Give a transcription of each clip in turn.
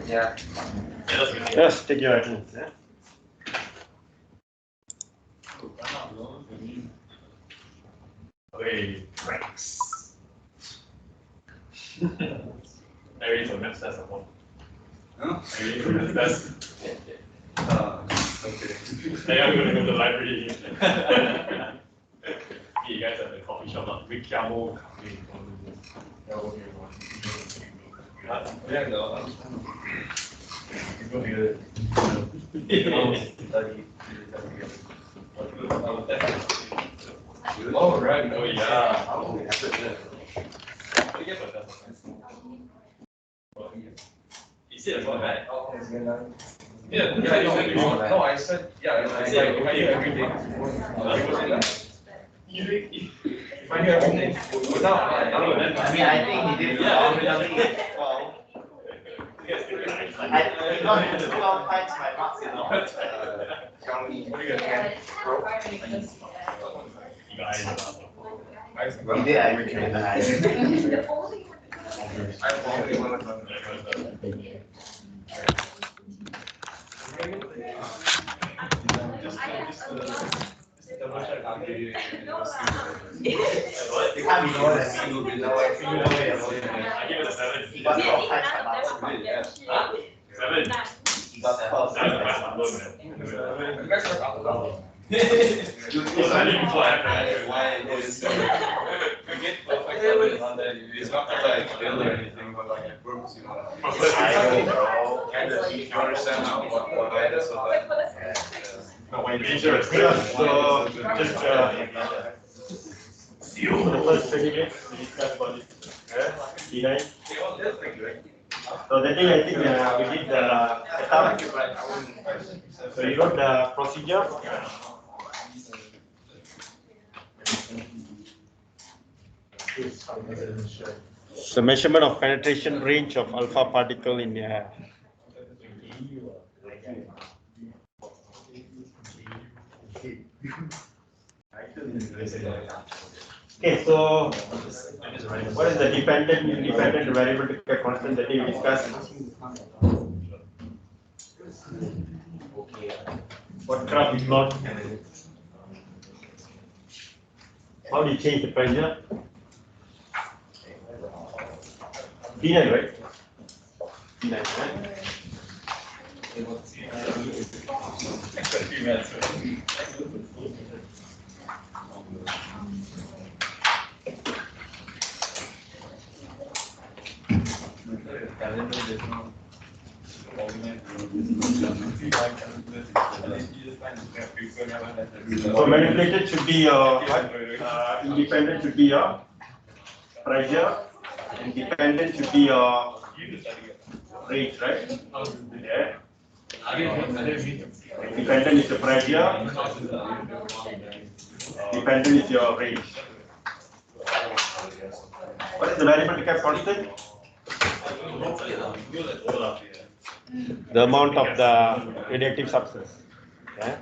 Yeah. Yes, take your attendance. Yeah? Okay, ranks. Are you ready for math test or what? Huh? Are you ready for math test? Okay. Hey, I'm gonna go to the library. You guys at the coffee shop, not big camel. Yeah, no. Go here. Oh, right. Oh, yeah. Is it a phone, right? Yeah, yeah, you said you want. No, I said, yeah, I said, if I do everything, if I do everything without, I mean, I think he did phenomenally well. I got 12 times my marks, you know. Xiaomi. He did everything in the highest. You can't be lower than me. Lower, lower, lower. I give it a 7. He got 12 times my marks. Huh? 7. He got 12 That's times the my best marks. number, man. You guys are up low. I didn't before I had Why is you get perfect on that? It's not like fail or anything, but like it works, you know. I know, bro. And you understand now why that's so bad. No, my major is So just for the first 20 minutes we discussed about this D9. So the thing I think we did the setup. So you wrote the procedure. The measurement of penetration range of alpha particle in the air. Okay, so what is the dependent, independent variable to get constant that we discussed? What graph we plot? How do you change the pressure? D9, right? D9, right? So manipulated should be independent should be pressure, and dependent should be rate, right? Yeah. Dependent is the pressure, dependent is your rate. What is the variable to keep constant? The amount of the radioactive substance. Yeah.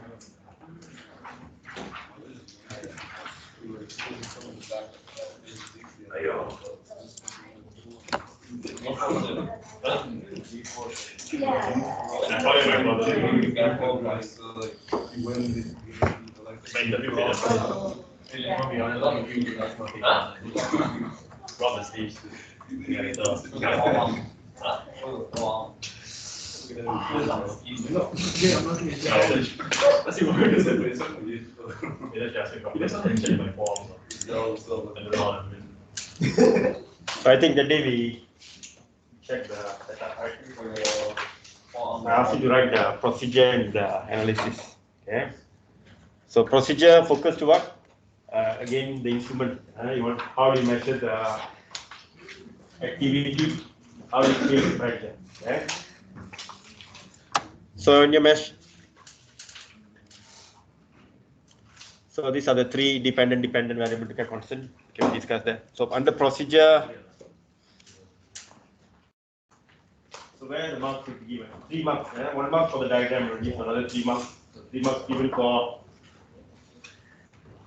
So I think the day we check the setup, right? I asked you to write the procedure and the analysis. Okay. So procedure focus to what? Again, the instrument. You want how do you measure the activity? How do you change the pressure? Okay. So in your mesh. So these are the three dependent variable to get constant. Can we discuss that? So under procedure, so where the marks should be given? 3 marks. 1 mark for the diagram already, another 3 marks. So 3 marks given for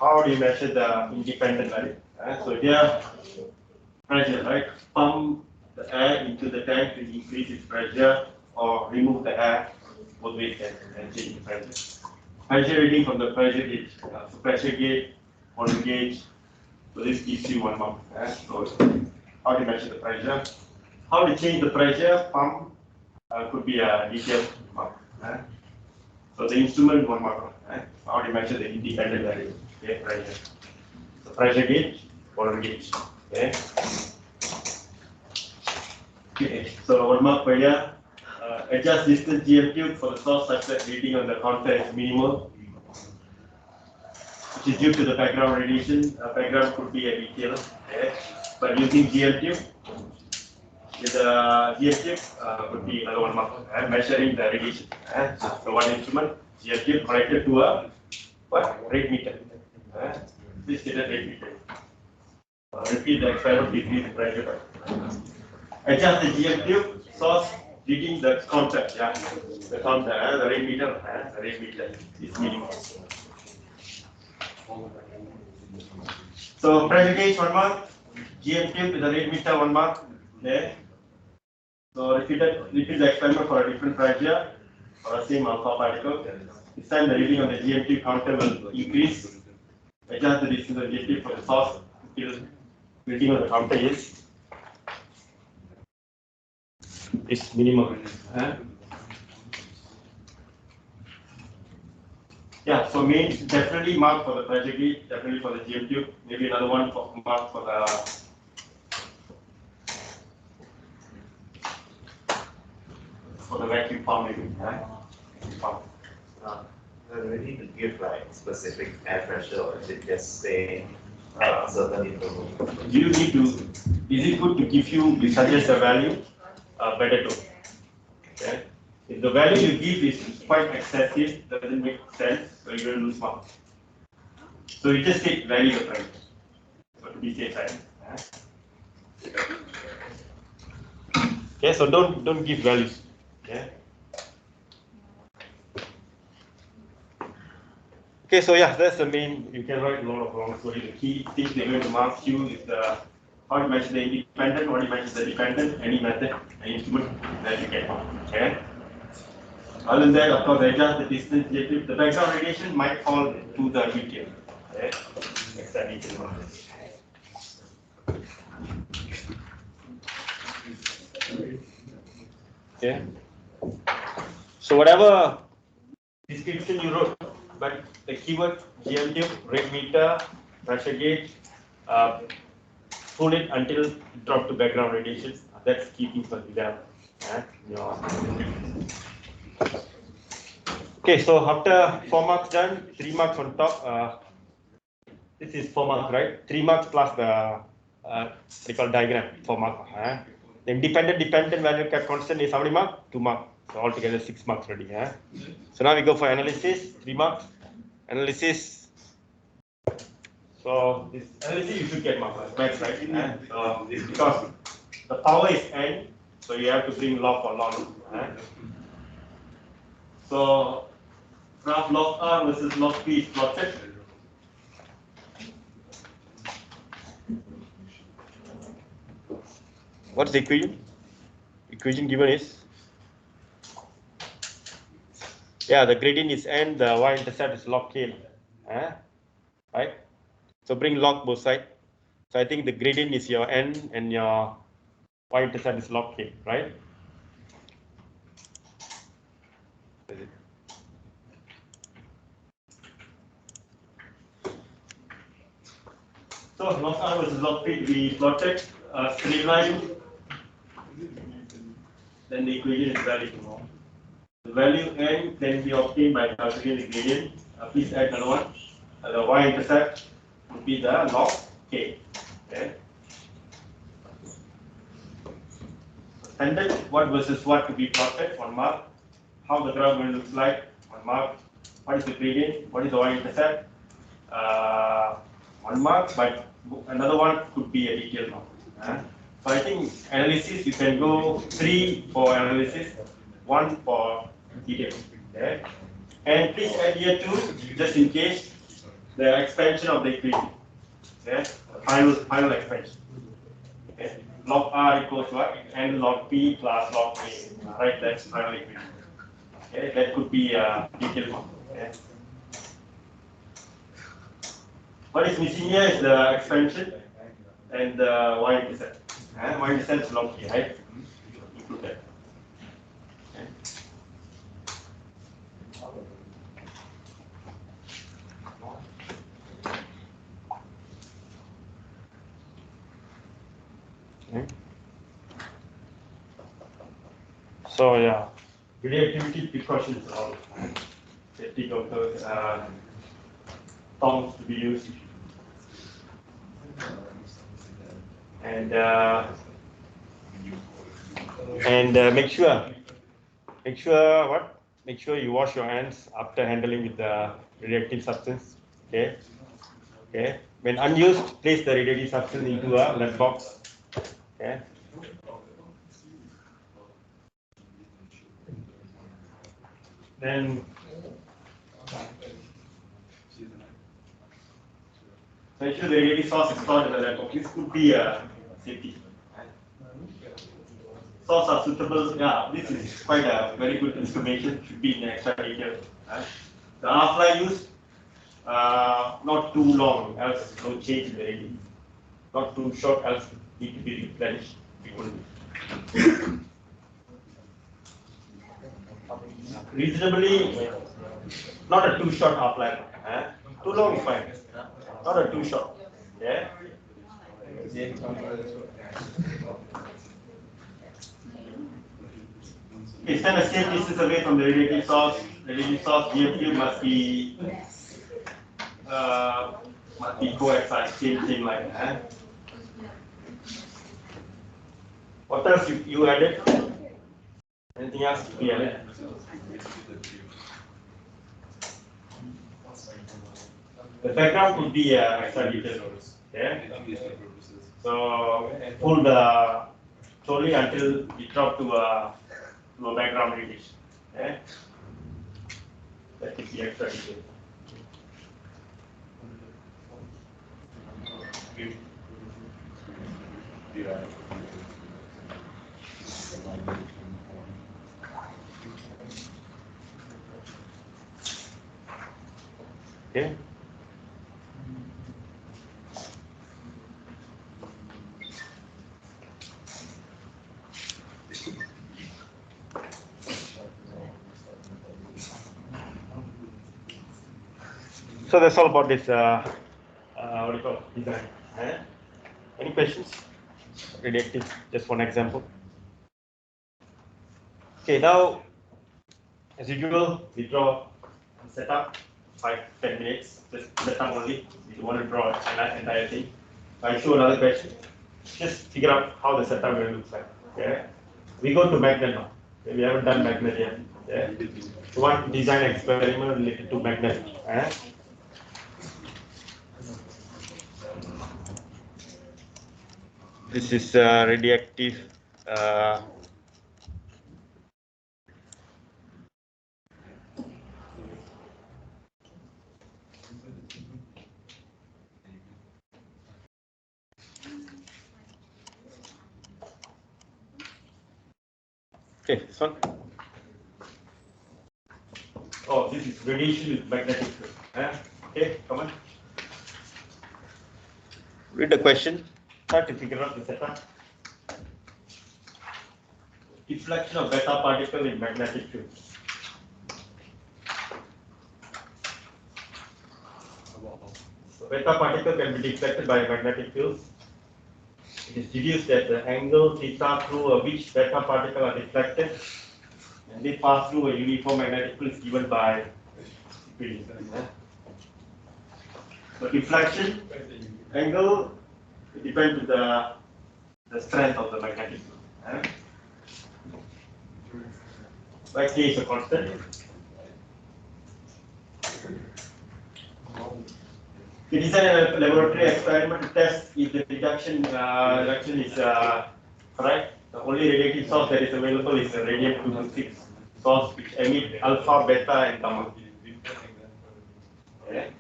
how do you measure the independent value? So here, pressure, right? Pump the air into the tank to increase its pressure, or remove the air, both ways and change the pressure. Pressure reading from the pressure gauge. So pressure gauge, volume gauge. So this gives you 1 mark. So how to measure the pressure? How to change the pressure? Pump could be a detailed mark. So the instrument 1 mark. How to measure the independent value? Okay, pressure. So pressure gauge, volume gauge. Okay. Okay. So 1 mark per year. Adjust distance GM tube for the source such that reading on the counter is minimal, which is due to the background radiation. Background could be a detail, okay? But using GM tube, with the GM tube would be another 1 mark, measuring the radiation. So one instrument, GM tube connected to a rate meter. This is a rate meter. Repeat the experiment, decrease the pressure. Adjust the GM tube source. Reading the counter, the counter, the rate meter is minimum. So pressure gauge 1 mark, GM tube with the rate meter 1 mark. Okay. So repeat the experiment for a different pressure for a same alpha particle. This time the reading on the GM tube counter will increase. Adjust the distance of the GM tube for the source until reading on the counter is minimum. Yeah, so means definitely mark for the pressure gauge, definitely for the GM tube, maybe another one for mark for the vacuum pump maybe. Pump. Do we need to give like specific air pressure, or is it just saying at certain interval? Do you need to? Is it good to give you suggest a value? Better to. Okay. If the value you give is quite excessive, doesn't make sense, so you're going to lose marks. So you just take value the price. So to be safe side. Okay, so don't give values. Okay. Okay, so yeah, that's the main. You can write a lot of long story. The key things they're going to mark you is the how you measure the independent, how you measure the dependent, any method, any instrument that you can mark. Okay. Other than that, of course, adjust the distance. The background radiation might fall to the detail. Okay. Next that detail. Okay. So whatever description you wrote, but the keyword GM tube, rate meter, pressure gauge, hold it until it drop to background radiation. That's key thing for exam. Okay, so after 4 marks done, 3 marks on top. This is 4 marks, right? 3 marks plus the they call diagram, 4 marks. The independent dependent value kept constant is how many marks? 2 marks. So altogether 6 marks already. So now we go for analysis, 3 marks. Analysis. So this analysis you should get marks, right? So this because the power is n, so you have to bring log for log. So graph log R versus log P is plotted. What's the equation? Equation given is, yeah, the gradient is n, the y-intercept is log k, right? So bring log both sides. So I think the gradient is your n and your y-intercept is log k, right? So log R versus log P to be plotted, straight line, then the equation is valid. The value n can be obtained by calculating the gradient. Please add another one. The y-intercept would be the log k. Okay. Standard what versus what to be plotted, 1 mark. How the graph will look like, 1 mark. What is the gradient? What is the y-intercept? 1 mark, but another one could be a detailed mark. So I think analysis, you can go 3 for analysis, 1 for detail. Okay? And please add here 2, just in case, the expansion of the equation. Okay? Final expansion. Okay? Log R equals what? N log P plus log A. Right, that's final equation. Okay? That could be a detailed one. Okay? What is missing here is the expansion and the y-intercept. Y-intercept is log P, right? Include that. Okay? Okay. So yeah, radioactivity precautions are all safety goggles, tongs to be used, and make sure what? Make sure you wash your hands after handling with the radioactive substance. Okay. Okay. When unused, place the radioactive substance into a lead box. Okay. Then make sure the radioactive source is stored in the lead box. This could be a safety. Source are suitable. Yeah, this is quite a very good information. Should be in the extra detail. The half-life use, not too long, else no change in the rating. Not too short, else need to be replenished frequently. Reasonably, not a too short half-life. Too long is fine. Not a too short. Yeah. Stand a safe distance away from the radiative source. The radiative source DFQ must be coexist, same like that. What else you added? Anything else to be added? The background could be extra detail. Okay. So pull the trolley until we drop to a background radiation. Okay. That could be extra detail. Okay. So that's all about this, what do you call it, design. Any questions? Radioactive, just one example. Okay, now, as usual, we draw and set up 5-10 minutes, just set up only. We want to draw an entire thing. I show another question. Just figure out how the setup will look like. Okay. We go to magnet now. Okay. We haven't done magnet yet. Okay. So one design experiment related to magnet. This is radioactive. Okay, this one. Oh, this is radiation with magnetic field. Okay, come on. Read the question. Try to figure out the setup. Deflection of beta particle in magnetic field. So beta particle can be deflected by magnetic fields. It is deduced that the angle theta through which beta particles are deflected and they pass through a uniform magnetic field is given by equation. So deflection angle depends on the strength of the magnetic field. Like K is a constant. You design a laboratory experiment to test if the reduction is correct. The only radiative source that is available is a radium-226 source which emit alpha, beta, and gamma. Okay.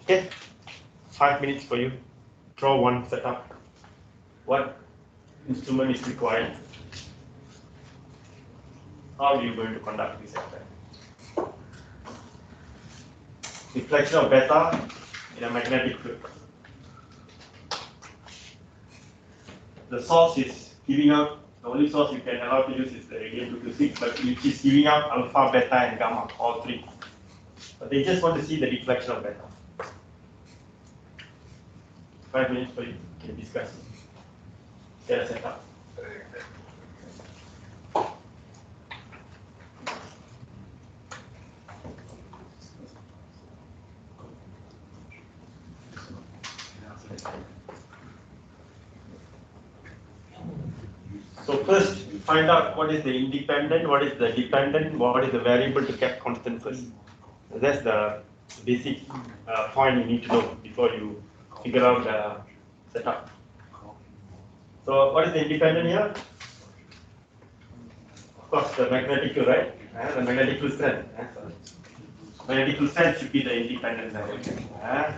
Okay, 5 minutes for you. Draw one setup. What instrument is required? How are you going to conduct this experiment? Reflection of beta in a magnetic field. The source is giving out, the only source you can allow to use is the radium-226, but it is giving out alpha, beta, and gamma, all three. But they just want to see the deflection of beta. 5 minutes for you to discuss. Get a setup. So first, find out what is the independent, what is the dependent, what is the variable to keep constant first. That's the basic point you need to know before you figure out the setup. So what is the independent here? Of course, the magnetic field, right? The magnetic field strength. Magnetic field strength should be the independent variable,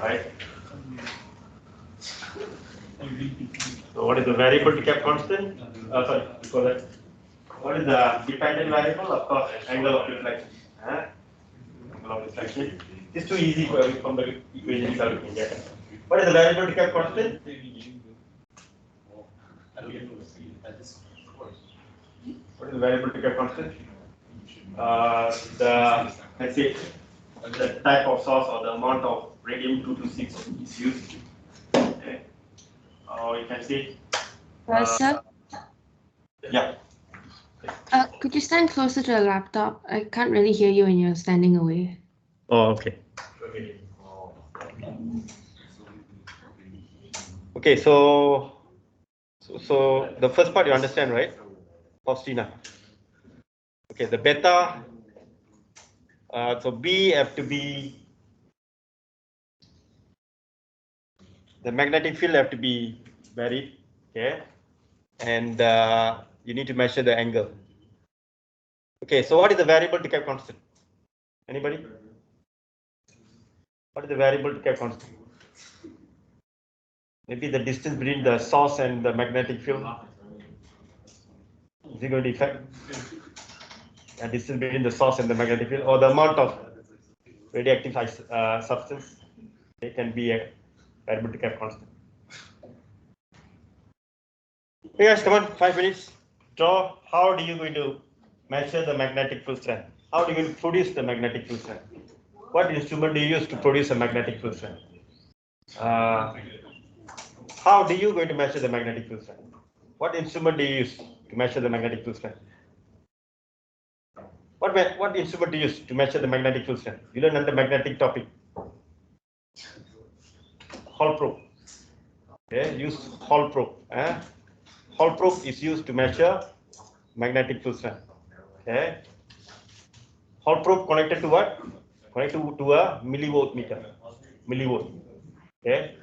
right? So what is the variable to keep constant? Sorry, before that. What is the dependent variable? Of course, angle of deflection. Angle of deflection. It's too easy for you from the equation itself you can get. What is the variable to keep constant? What is the variable to keep constant? Let's say the type of source or the amount of radium-226 is used. Okay. Or you can say. Sir? Yeah. Could you stand closer to the laptop? I can't really hear you when you're standing away. Oh, okay. Okay, so the first part you understand, right? Faustina. Okay, the beta. So B have to be, the magnetic field have to be varied, okay, and you need to measure the angle. Okay, so what is the variable to keep constant? Anybody? What is the variable to keep constant? Maybe the distance between the source and the magnetic field. Is it going to affect the distance between the source and the magnetic field, or the amount of radioactive substance? It can be a variable to keep constant. Hey guys, come on, 5 minutes. Draw. How are you going to measure the magnetic field strength? How do you produce the magnetic field strength? What instrument do you use to produce a magnetic field strength? How do you going to measure the magnetic field strength? What instrument do you use to measure the magnetic field strength? What instrument do you use to measure the magnetic field strength? You learn under magnetic topic. Hall probe. Okay, use Hall probe. Hall probe is used to measure magnetic field strength. Okay. Hall probe connected to what? Connected to a millivolt meter. Millivolt. Okay.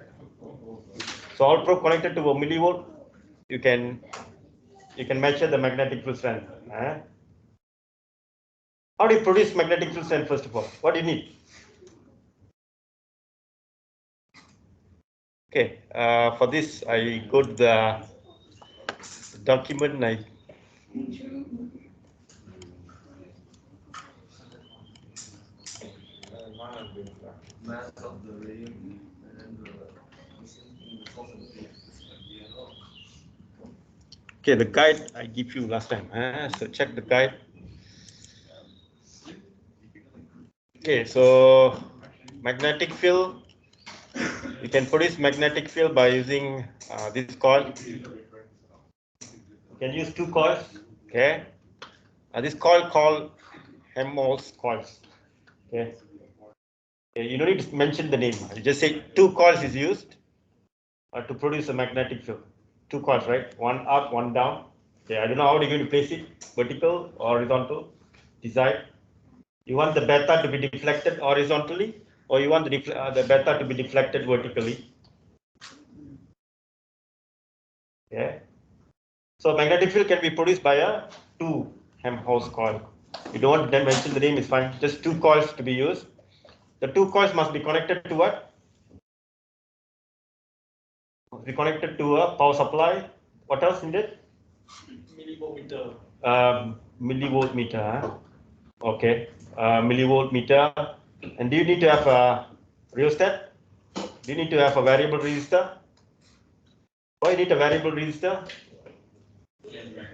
So Hall probe connected to a millivolt, you can measure the magnetic field strength. How do you produce magnetic field strength first of all? What do you need? Okay. For this, I go to the document. Mass of the radium and Okay, the guide I give you last time. So check the guide. Okay, so magnetic field. You can produce magnetic field by using this coil. You can use two coils. Okay. This coil called Helmholtz coils. Okay. You don't need to mention the name. You just say two coils is used to produce a magnetic field. Two coils, right? One up, one down. Okay. I don't know how they're going to place it, vertical or horizontal. Decide. You want the beta to be deflected horizontally, or you want the beta to be deflected vertically? Yeah. So magnetic field can be produced by a 2 Helmholtz coil. You don't want to then mention the name, is fine. Just 2 coils to be used. The 2 coils must be connected to what? Must be connected to a power supply. What else in it? Millivoltmeter. Millivoltmeter. Huh? Okay. Millivoltmeter. And do you need to have a rheostat? Do you need to have a variable resistor? Why you need a variable resistor?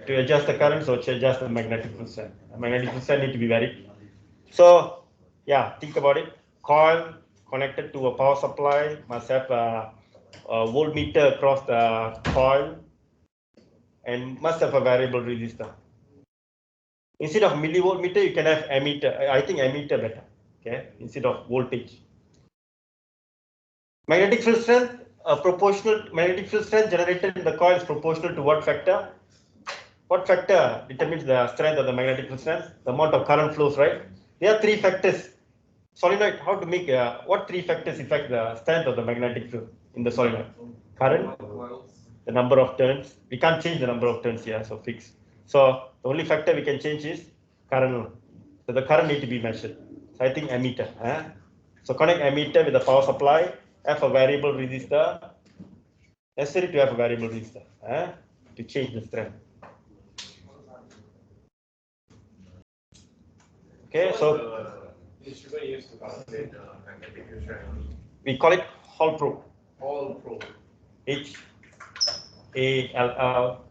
To adjust the current, so to adjust the magnetic field strength. The magnetic field strength need to be varied. So, yeah, think about it. Coil connected to a power supply must have a voltmeter across the coil and must have a variable resistor. Instead of millivoltmeter, you can have ammeter. I think ammeter better. Okay, instead of voltage. Magnetic field strength, proportional magnetic field strength generated in the coil is proportional to what factor? What factor determines the strength of the magnetic field strength? The amount of current flows, right? There are 3 factors. Solenoid, how to make, what 3 factors affect the strength of the magnetic field in the solenoid? Current, the number of turns. We can't change the number of turns here, so fixed. So the only factor we can change is current. So the current need to be measured. So I think ammeter. So connect ammeter with the power supply, have a variable resistor. Necessary to have a variable resistor to change the strength. Okay, so Instrument used to calculate the magnetic field strength. we call it Hall probe. Hall probe. HALL.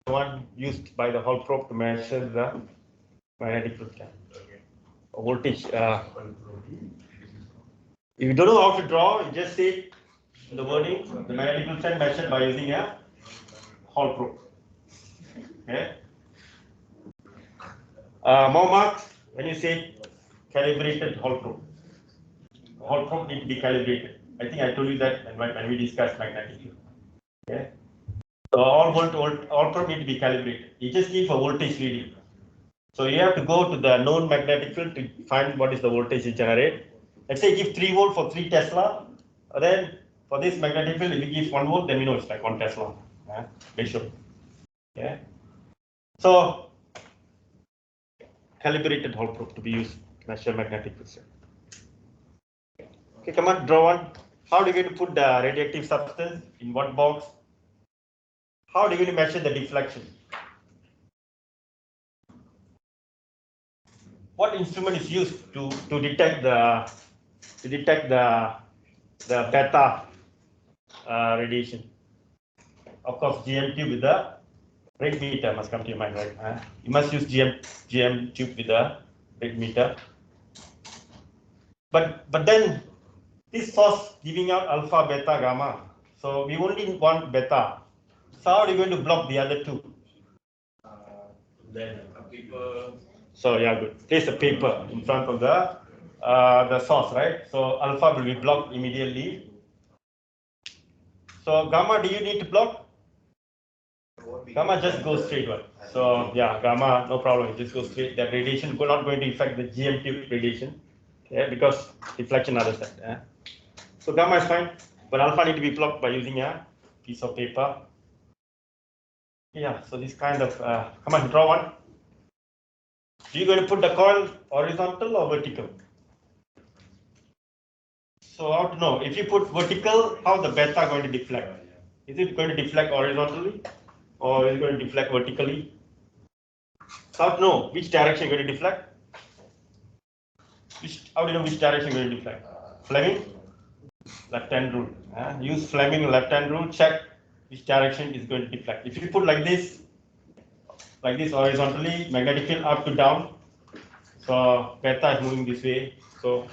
One used by the Hall probe to measure the magnetic field strength. Voltage. If you don't know how to draw, you just say in the wording the magnetic field strength measured by using a Hall probe. Okay. More marks when you say calibrated Hall probe. Hall probe need to be calibrated. I think I told you that when we discussed magnetic field. Okay. So all probe need to be calibrated. You just need for voltage reading. So you have to go to the known magnetic field to find what is the voltage you generate. Let's say give 3 volt for 3 Tesla. Then for this magnetic field, if you give 1 volt, then we know it's like 1 Tesla. Ratio. Okay. So calibrated Hall probe to be used to measure magnetic field strength. Okay, come on, draw one. How are you going to put the radioactive substance in what box? How are you going to measure the deflection? What instrument is used to detect the beta radiation? Of course, GM tube with the rate meter must come to your mind, right? You must use GM tube with the rate meter. But then this source giving out alpha, beta, gamma. So we only want beta. So how are you going to block the other two? Then a paper. So yeah, good. Place a paper in front of the source, right? So alpha will be blocked immediately. So gamma, do you need to block? Gamma just goes straight one. So yeah, gamma, no problem. It just goes straight. That radiation not going to affect the GM tube radiation, okay? Because deflection other side. So gamma is fine, but alpha need to be blocked by using a piece of paper. Yeah. So this kind of come on, draw one. Are you going to put the coil horizontal or vertical? So how to know? If you put vertical, how the beta going to deflect? Is it going to deflect horizontally or is it going to deflect vertically? So how to know which direction you're going to deflect? How do you know which direction you're going to deflect? Fleming left-hand rule. Use Fleming left-hand rule. Check which direction is going to deflect. If you put like this horizontally, magnetic field up to down. So beta is moving this way. So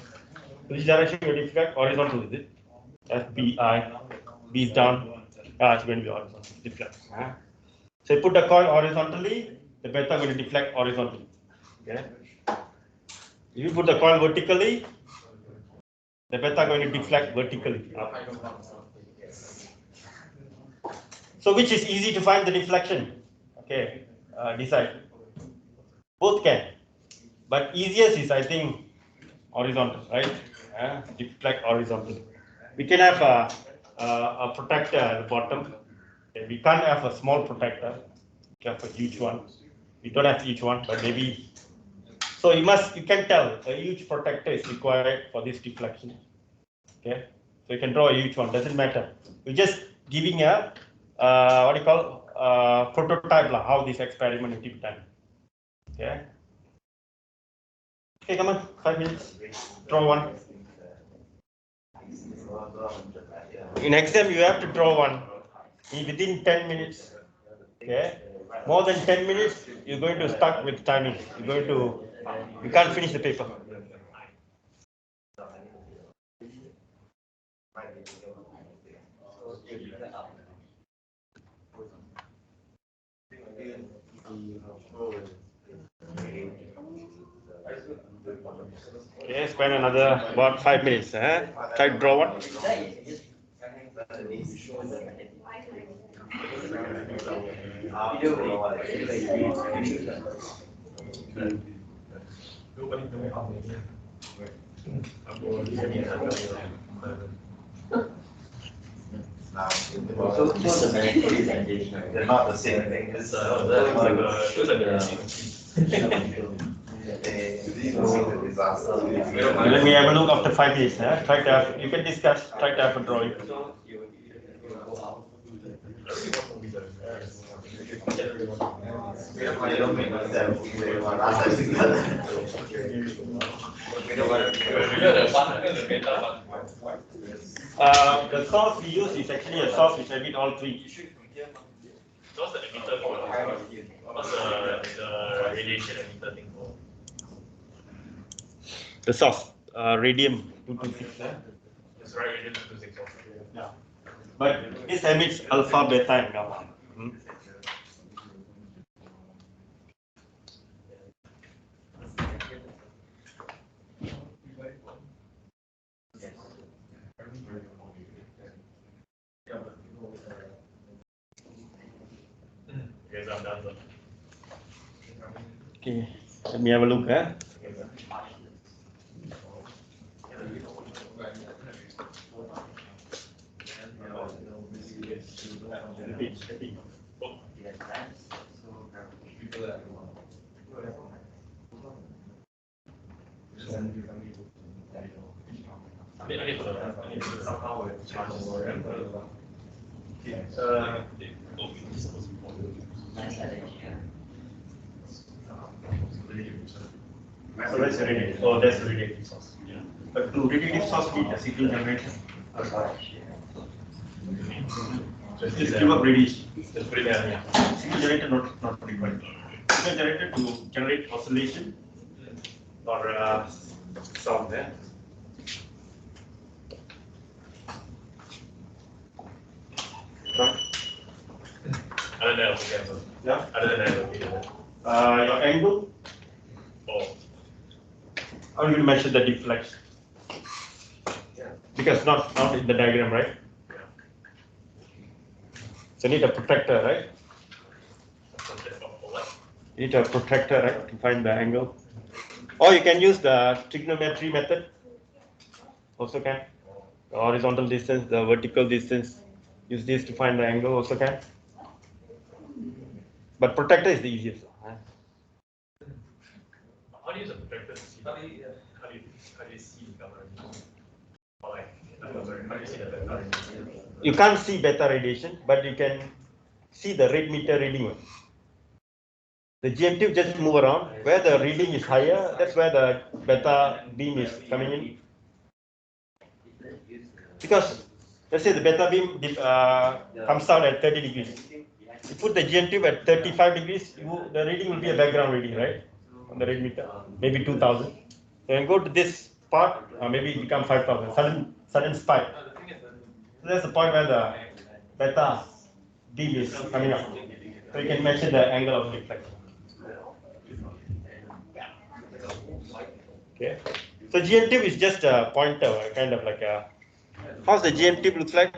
which direction you deflect? Horizontal, is it? FBI. B is down. It's going to be horizontal. Deflect. So you put the coil horizontally, the beta will deflect horizontally. Okay. If you put the coil vertically, the beta going to deflect vertically. So which is easy to find the deflection? Okay. Decide. Both can, but easiest is I think horizontal, right? Deflect horizontal. We can have a protector at the bottom. Okay, we can't have a small protector. We have a huge one. We don't have each one, but maybe. So you can tell a huge protector is required for this deflection. Okay, so you can draw a huge one. Doesn't matter. We're just giving a what do you call prototype like how this experiment will be done. Okay. Okay, come on, 5 minutes. Draw one. In exam, you have to draw one within 10 minutes. Okay, more than 10 minutes, you're going to stuck with timing. You can't finish the paper. Okay, spend another about 5 minutes. Try to draw one. They're not the same thing. It's Let me have a look after 5 minutes. Try to have, you can discuss, try to have a drawing. The source we use is actually a source which emit all three. What's the emitter for? What's the radiation emitter thing for? The source, radium 226. That's right, radiation 226. Yeah. But this emits alpha, beta, and gamma. Yes, I'm done. Okay, let me have a look. So that's radiative. Oh, that's radiative source. Yeah. But to radiative source need a signal generator. So it's Just give up radiation. Just put it there. Yeah. Signal generator not required. Signal generator to generate oscillation or sound there. Other than that, okay. Yeah. Other than that, okay. Your angle. Oh. I'm going to measure the deflection. Because not in the diagram, right? So you need a protector, right? You need a protector, right, to find the angle. Or you can use the trigonometry method. Also can. The horizontal distance, the vertical distance. Use this to find the angle. Also can. But protector is the easiest. How do you use a protector to see? How do you see the color? Or like, how do you see the beta? You can't see beta radiation, but you can see the rate meter reading. The GM tube just move around. Where the reading is higher, that's where the beta beam is coming in. Because let's say the beta beam comes out at 30 degrees. You put the GM tube at 35 degrees, the reading will be a background reading, right? On the rate meter, maybe 2000. So you go to this part, maybe it becomes 5000. Sudden spike. So that's the point where the beta beam is coming up. So you can measure the angle of deflection. Okay. So GM tube is just a pointer, kind of like a. How's the GM tube looks like?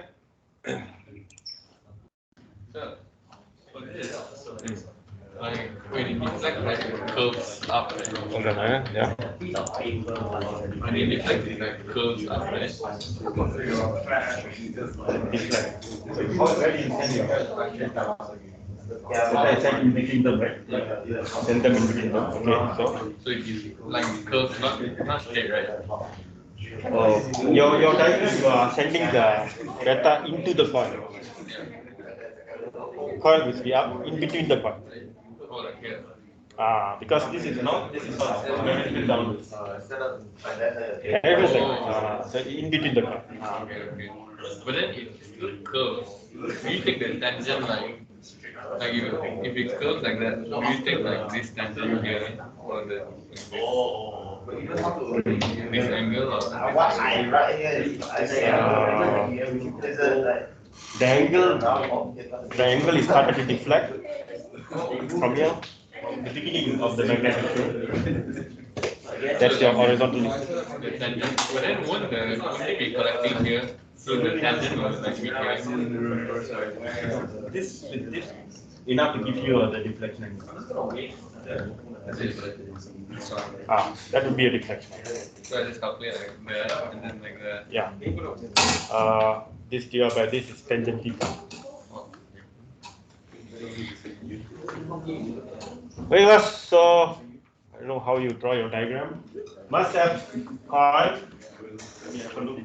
Like when it deflects, right? curves up, right? Hold on, yeah. And it deflects it like curves up, right? Deflect. I said in between them, right? Send them in between them. Okay, so. So it is like curves, not straight, right? Your diagram, you are sending the data into the coil. Coil will be up in between the coil. Oh, like here. Because this is not down. So in between the coil. Okay. But then it's still curves. Do you take the tangent like if it curves like that, do you take like this tangent here or this angle or What I write here is the angle is started to deflect from here, the beginning of the magnetic field. That's your horizontal. the tangent? But then won't it be collecting here? So the tangent will like be here. This enough to give you the deflection angle. That would be a deflection. So I just calculate like that and then like that. Yeah. This divided by this is tangent theta. Very well. So I don't know how you draw your diagram. Must have coil. Let me have a look.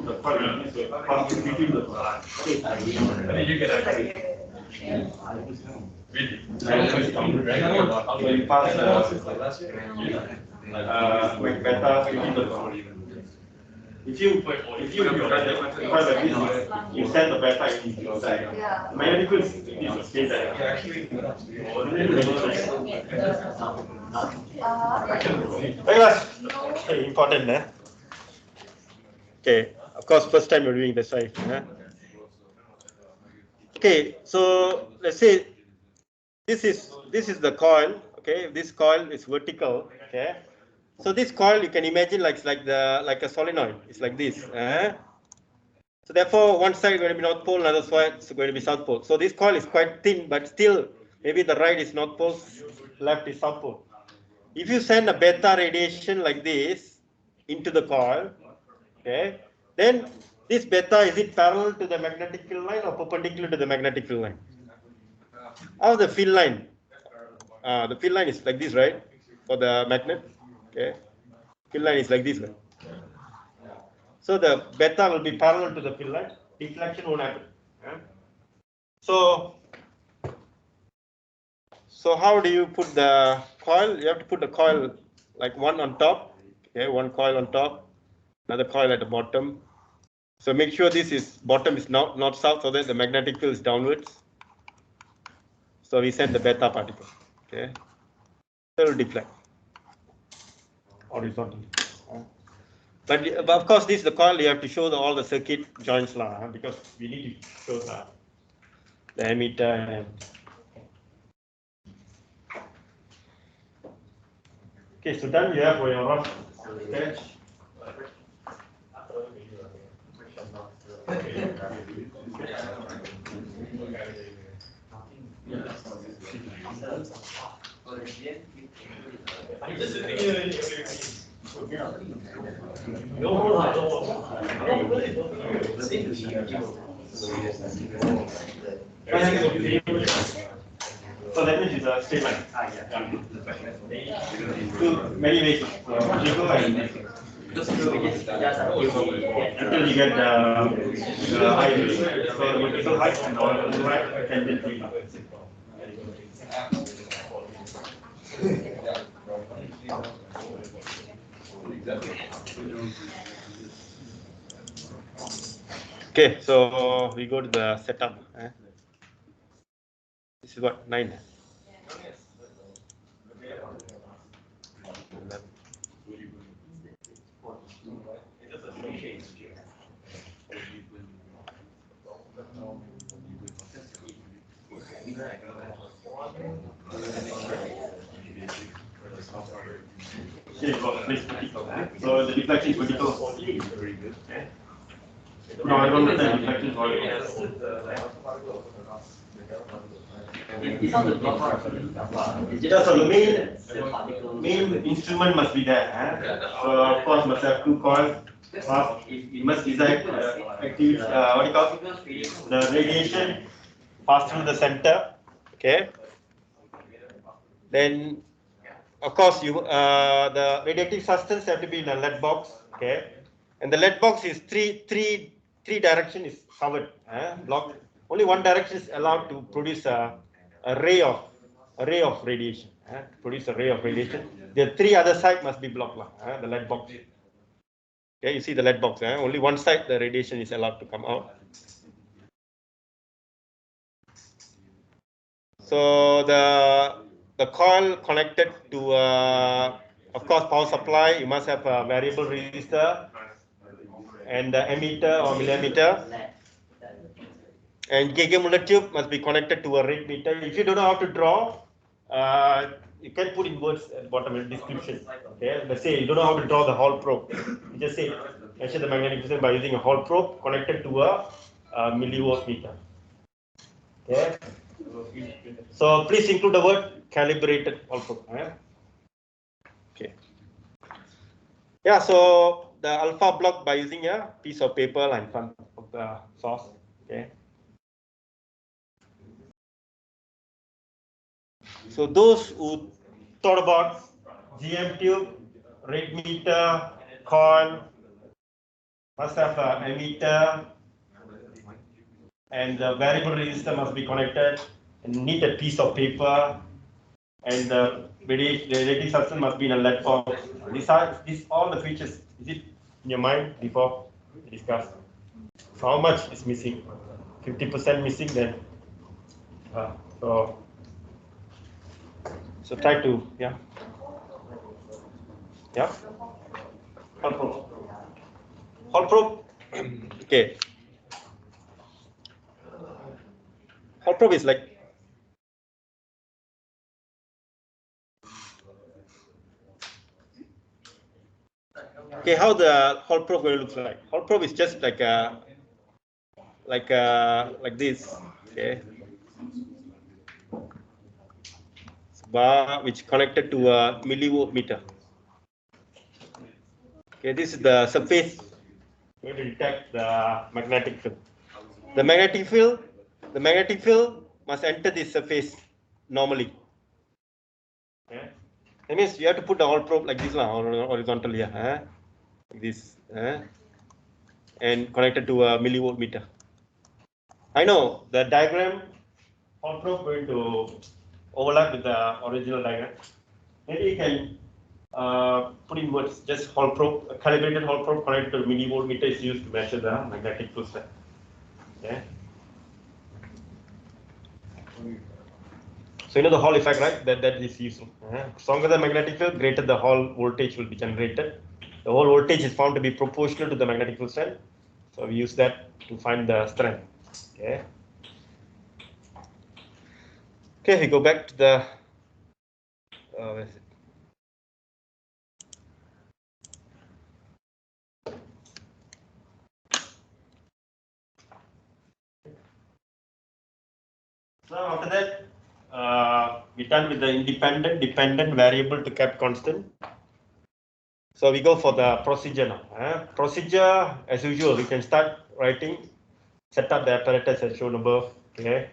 The coil is between the coil. When did you get that? Really? So you pass beta between the coil. If you coil like this, you send the beta inside. Magnetic field is stay there. Very much. Okay, important, eh? Okay, of course, first time you're doing the side. Okay, so let's say this is the coil. Okay, this coil is vertical. Okay, so this coil you can imagine like a solenoid. It's like this. So therefore, one side is going to be North Pole, another side is going to be South Pole. So this coil is quite thin, but still maybe the right is North Pole, left is South Pole. If you send a beta radiation like this into the coil, okay, then this beta, is it parallel to the magnetic field line or perpendicular to the magnetic field line? How the field line? The field line is like this, right? For the magnet, okay. Field line is like this, right? So the beta will be parallel to the field line. Deflection won't happen. So how do you put the coil? You have to put the coil like one on top. Okay, one coil on top, another coil at the bottom. So make sure this is bottom is not south, so that the magnetic field is downwards. So we send the beta particle. Okay, it will deflect horizontally. But of course, this is the coil. You have to show all the circuit joints lah, because we need to show the emitter and. Okay, so then you have for your rough sketch. So that means it's a straight line. So many ways. You go and until you get the height. So the vertical height and the right tangent theta. Okay, so we go to the setup. This is what 9. So the deflection is vertical. No, I don't know the deflection is so the main instrument must be there. So of course must have two coils. You must design active what do you call it? The radiation pass through the center. Okay. Then of course the radioactive substance have to be in a lead box. Okay. And the lead box is three direction is covered. Blocked. Only one direction is allowed to produce a ray of radiation. To produce a ray of radiation. The three other side must be blocked. The lead box. Okay, you see the lead box. Only one side the radiation is allowed to come out. So the coil connected to of course power supply. You must have a variable resistor and the ammeter or millimeter. And Gauge tube must be connected to a rate meter. If you don't know how to draw, you can put in words at the bottom in the description. Okay, let's say you don't know how to draw the Hall probe. You just say measure the magnetic field by using a Hall probe connected to a millivolt meter. Okay. So please include the word calibrated Hall probe. Okay. Yeah. So the alpha block by using a piece of paper in front of the source. Okay. So those who thought about GM tube, rate meter, coil, must have an ammeter, and the variable resistor must be connected, and need a piece of paper, and the radiating substance must be in a lead box. These all the features. Is it in your mind before we discuss? So how much is missing? 50% missing then. So try to yeah. Hall probe. Hall probe. Okay. Hall probe is like okay. How the Hall probe will look like? Hall probe is just like this. Okay. Bar which connected to a millivoltmeter. Okay, this is the surface going to detect the magnetic field. The magnetic field must enter this surface normally. Okay. That means you have to put the Hall probe like this horizontally, like this, and connected to a millivoltmeter. I know the diagram Hall probe going to overlap with the original diagram. Maybe you can put in words, just Hall probe, a calibrated Hall probe connected to a millivoltmeter is used to measure the magnetic field strength. Okay. So you know the Hall effect, right? That is useful. Stronger the magnetic field, greater the Hall voltage will be generated. The Hall voltage is found to be proportional to the magnetic field strength. So we use that to find the strength. Okay. Okay, we go back to the where is it? So after that, we're done with the independent, dependent variable to kept constant. So we go for the procedure now. Procedure, as usual, we can start writing, set up the apparatus as shown above. Okay.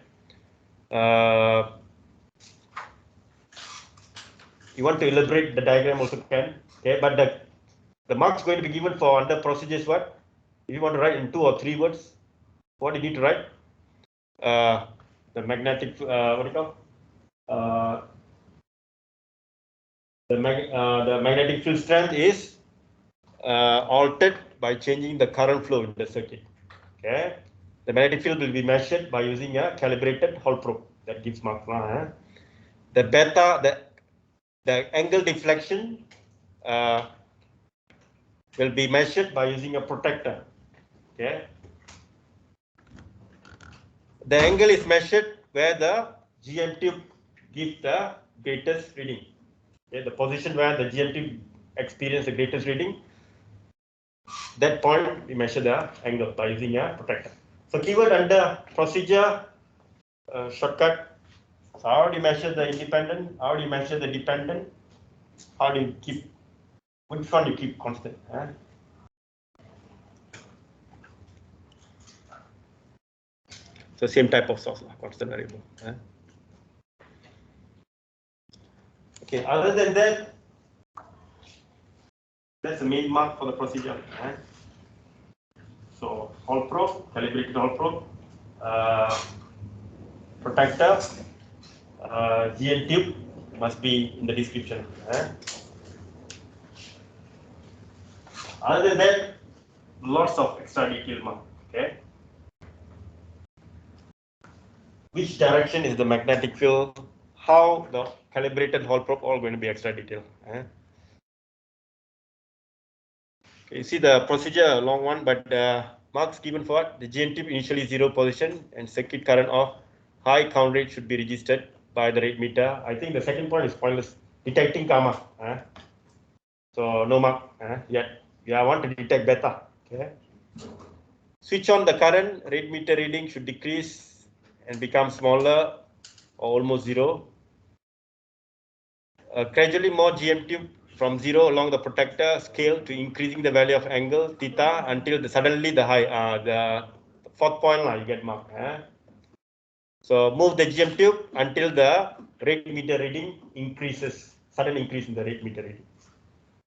You want to elaborate the diagram also can. Okay, but the marks going to be given for under procedures what? If you want to write in 2 or 3 words, what do you need to write? The magnetic, what do you call? The magnetic field strength is altered by changing the current flow in the circuit. Okay, the magnetic field will be measured by using a calibrated Hall probe that gives marks. The beta, the angle deflection will be measured by using a protector. Okay, the angle is measured where the GM tube gives the greatest reading. Okay, the position where the GMT experience the greatest reading, that point we measure the angle by using a protractor. So keyword under procedure shortcut. So how do you measure the independent? How do you measure the dependent? How do you keep, which one you keep constant? So same type of source, constant variable. Okay, other than that, that's the main mark for the procedure. So hole probe, calibrated hole probe, protector, GN tube must be in the description. Other than that, lots of extra detail mark. Okay. Which direction is the magnetic field? How the calibrated hole probe, all going to be extra detail. Okay, you see the procedure, a long one, but marks given for the GN tube initially 0 position and circuit current of high count rate should be registered by the rate meter. I think the second point is pointless. Detecting gamma. So no mark yet. I want to detect beta. Okay. Switch on the current, rate meter reading should decrease and become smaller or almost 0. Gradually more GM tube from 0 along the protector scale to increasing the value of angle theta until suddenly the high, the fourth point you get marked. So move the GM tube until the rate meter reading increases, sudden increase in the rate meter reading.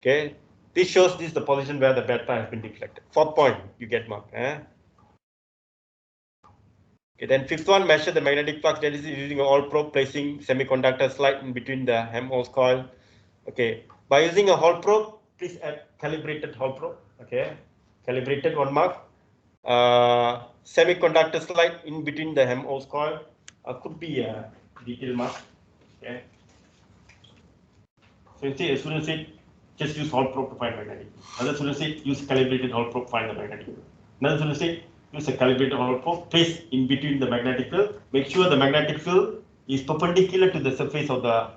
Okay, this shows this is the position where the beta has been deflected. Fourth point you get marked. Okay, then fifth one, measure the magnetic flux density using a hole probe, placing semiconductor slide in between the Helmholtz coil. Okay, by using a hole probe, please add calibrated hole probe. Okay, calibrated one mark. Semiconductor slide in between the Helmholtz coil could be a detail mark. Okay, so you see, a student said just use hole probe to find magnetic. Another student said use calibrated hole probe to find the magnetic. Another student said use a calibrated hole probe, place in between the magnetic field. Make sure the magnetic field is perpendicular to the surface of the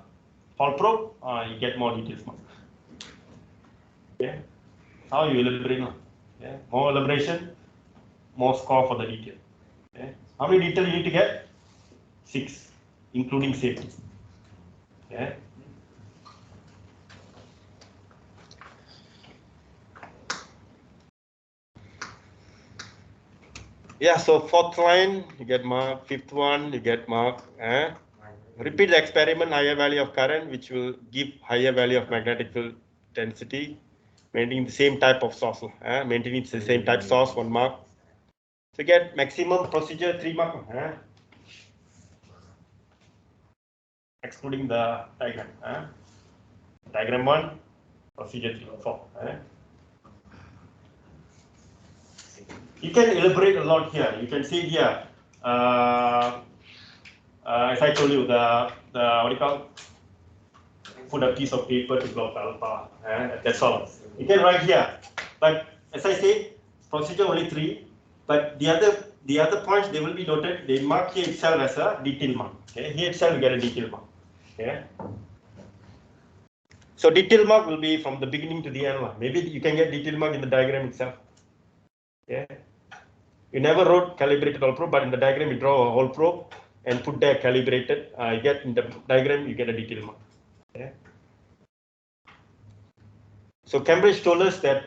hole probe. You get more details. Okay, how you elaborate now? Okay. More elaboration, more score for the detail. Okay. How many detail you need to get? 6, including safety. Okay. Yeah, so fourth line, you get mark. Fifth one, you get mark. Repeat the experiment, higher value of current, which will give higher value of magnetic field density, maintaining the same type of source. Maintaining the same type source, 1 mark. So get maximum procedure, 3 mark. Excluding the diagram. Diagram 1, procedure 3, 4. You can elaborate a lot here. You can see here, as I told you, the what do you call? Put a piece of paper to block alpha. That's all. You can write here. But as I say, procedure only 3. But the other points they will be noted. They mark here itself as a detail mark. Okay, here itself you get a detail mark. Okay. So detail mark will be from the beginning to the end. Maybe you can get detail mark in the diagram itself. Okay. You never wrote calibrated hole probe, but in the diagram you draw a hole probe and put there calibrated. You get in the diagram you get a detail mark. Okay. So Cambridge told us that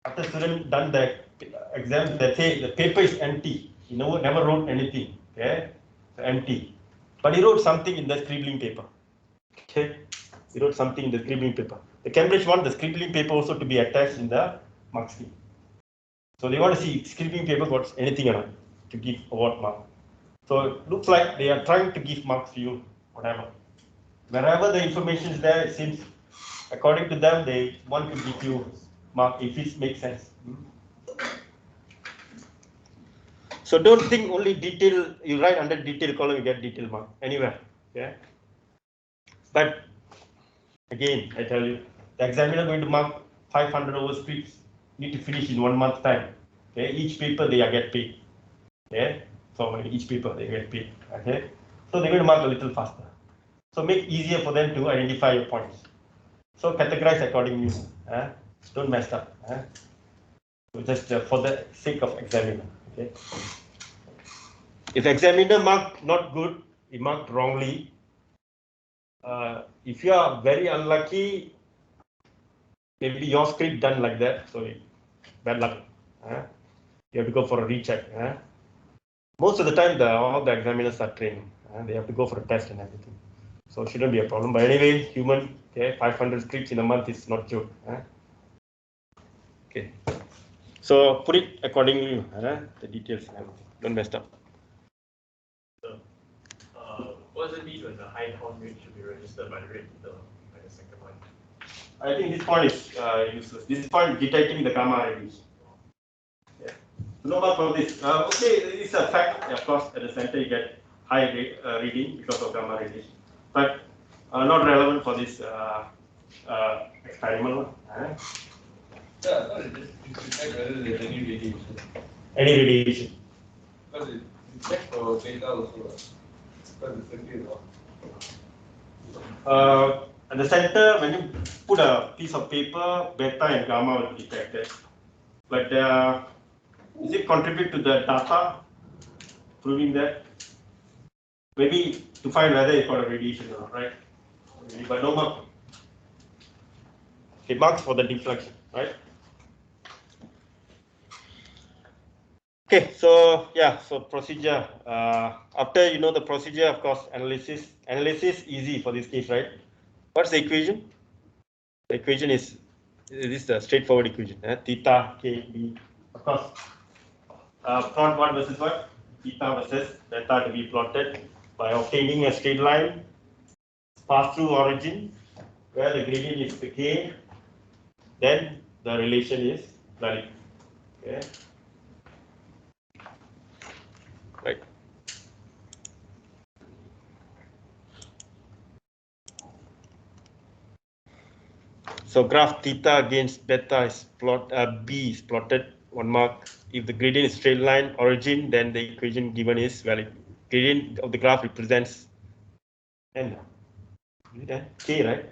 after student done the exam, they say the paper is empty. He never wrote anything. Okay, so empty. But he wrote something in the scribbling paper. Okay, he wrote something in the scribbling paper. The Cambridge want the scribbling paper also to be attached in the mark scheme. So they want to see scribbling paper got anything or not to give award mark. So it looks like they are trying to give marks to you, whatever. Wherever the information is there, it seems according to them they want to give you mark if it makes sense. So don't think only detail, you write under detail column, you get detail mark anywhere. Okay. But again, I tell you, the examiner going to mark 500 over scripts, need to finish in 1 month time. Okay, each paper they are get paid. Okay, so each paper they get paid. Okay, so they're going to mark a little faster. So make easier for them to identify your points. So categorize accordingly. Don't mess up. So just for the sake of examiner. Okay. If examiner marked not good, he marked wrongly. If you are very unlucky, maybe your script done like that, so bad luck. You have to go for a recheck. Most of the time, all the examiners are trained. They have to go for a test and everything. So it shouldn't be a problem. But anyway, human, okay, 500 scripts in a month is not joke. Okay. So put it accordingly, the details and everything. Don't mess up. What does it mean when the high count rate should be registered by the rate meter, like the second one? I think this point is useless. This point detecting the gamma radiation. Yeah. No mark for this. Okay, it's a fact. Of course, at the center you get high reading because of gamma radiation, but not relevant for this experiment. Yeah, no, it just check whether there's any radiation. Any radiation. Because it checks for beta also. Because it's simply wrong. At the center, when you put a piece of paper, beta and gamma will be detected. But is it contribute to the data, proving that? Maybe to find whether it's got a radiation or not, right? Maybe, but no mark. It marks for the deflection, right? Okay, so yeah, so procedure. After you know the procedure, of course, analysis. Analysis easy for this case, right? What's the equation? The equation is the straightforward equation. Theta k b. Of course, plot what versus what? Theta versus beta to be plotted by obtaining a straight line pass through origin where the gradient is the k. Then the relation is valid. Okay. Right. So graph theta against beta is b is plotted 1 mark. If the gradient is straight line origin, then the equation given is valid. Gradient of the graph represents n. Is it n? K, right?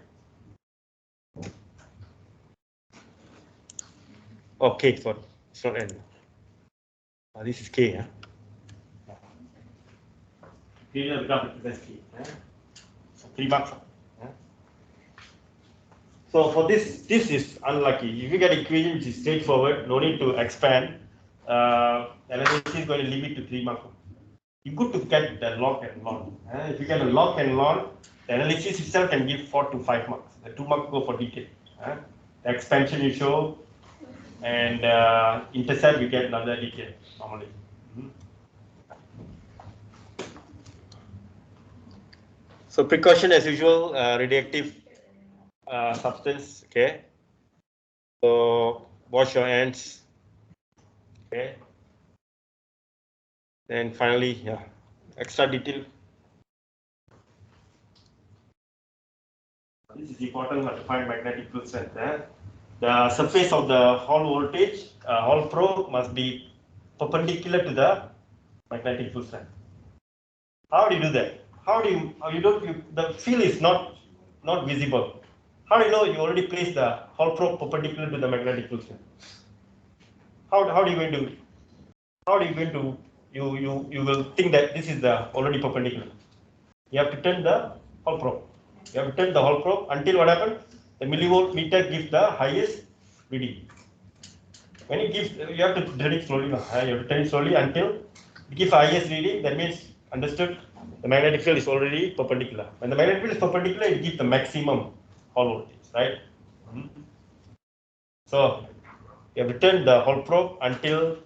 Oh, K, sorry. It's not n. This is K. Gradient of the graph represents K. So 3 marks. So for this is unlucky. If you get equation which is straightforward, no need to expand. Analysis is going to limit to 3 marks. You good to get the log and log. If you get a log and log, the analysis itself can give 4 to 5 marks. The 2 marks go for detail. The expansion you show and intercept you get another detail normally. So precaution as usual, radioactive substance. Okay. So wash your hands. Okay. And finally, yeah, extra detail. This is important to find magnetic field strength. The surface of the Hall voltage, Hall probe must be perpendicular to the magnetic field strength. How do you do that? How do the field is not visible. How do you know you already placed the Hall probe perpendicular to the magnetic field strength? How are you going to you will think that this is the already perpendicular. You have to turn the Hall probe. You have to turn the Hall probe until what happens? The millivoltmeter gives the highest reading. When it gives, you have to turn it slowly. You have to turn it slowly until it gives highest reading. That means understood. The magnetic field is already perpendicular. When the magnetic field is perpendicular, it gives the maximum Hall voltage, right? So you have to turn the Hall probe until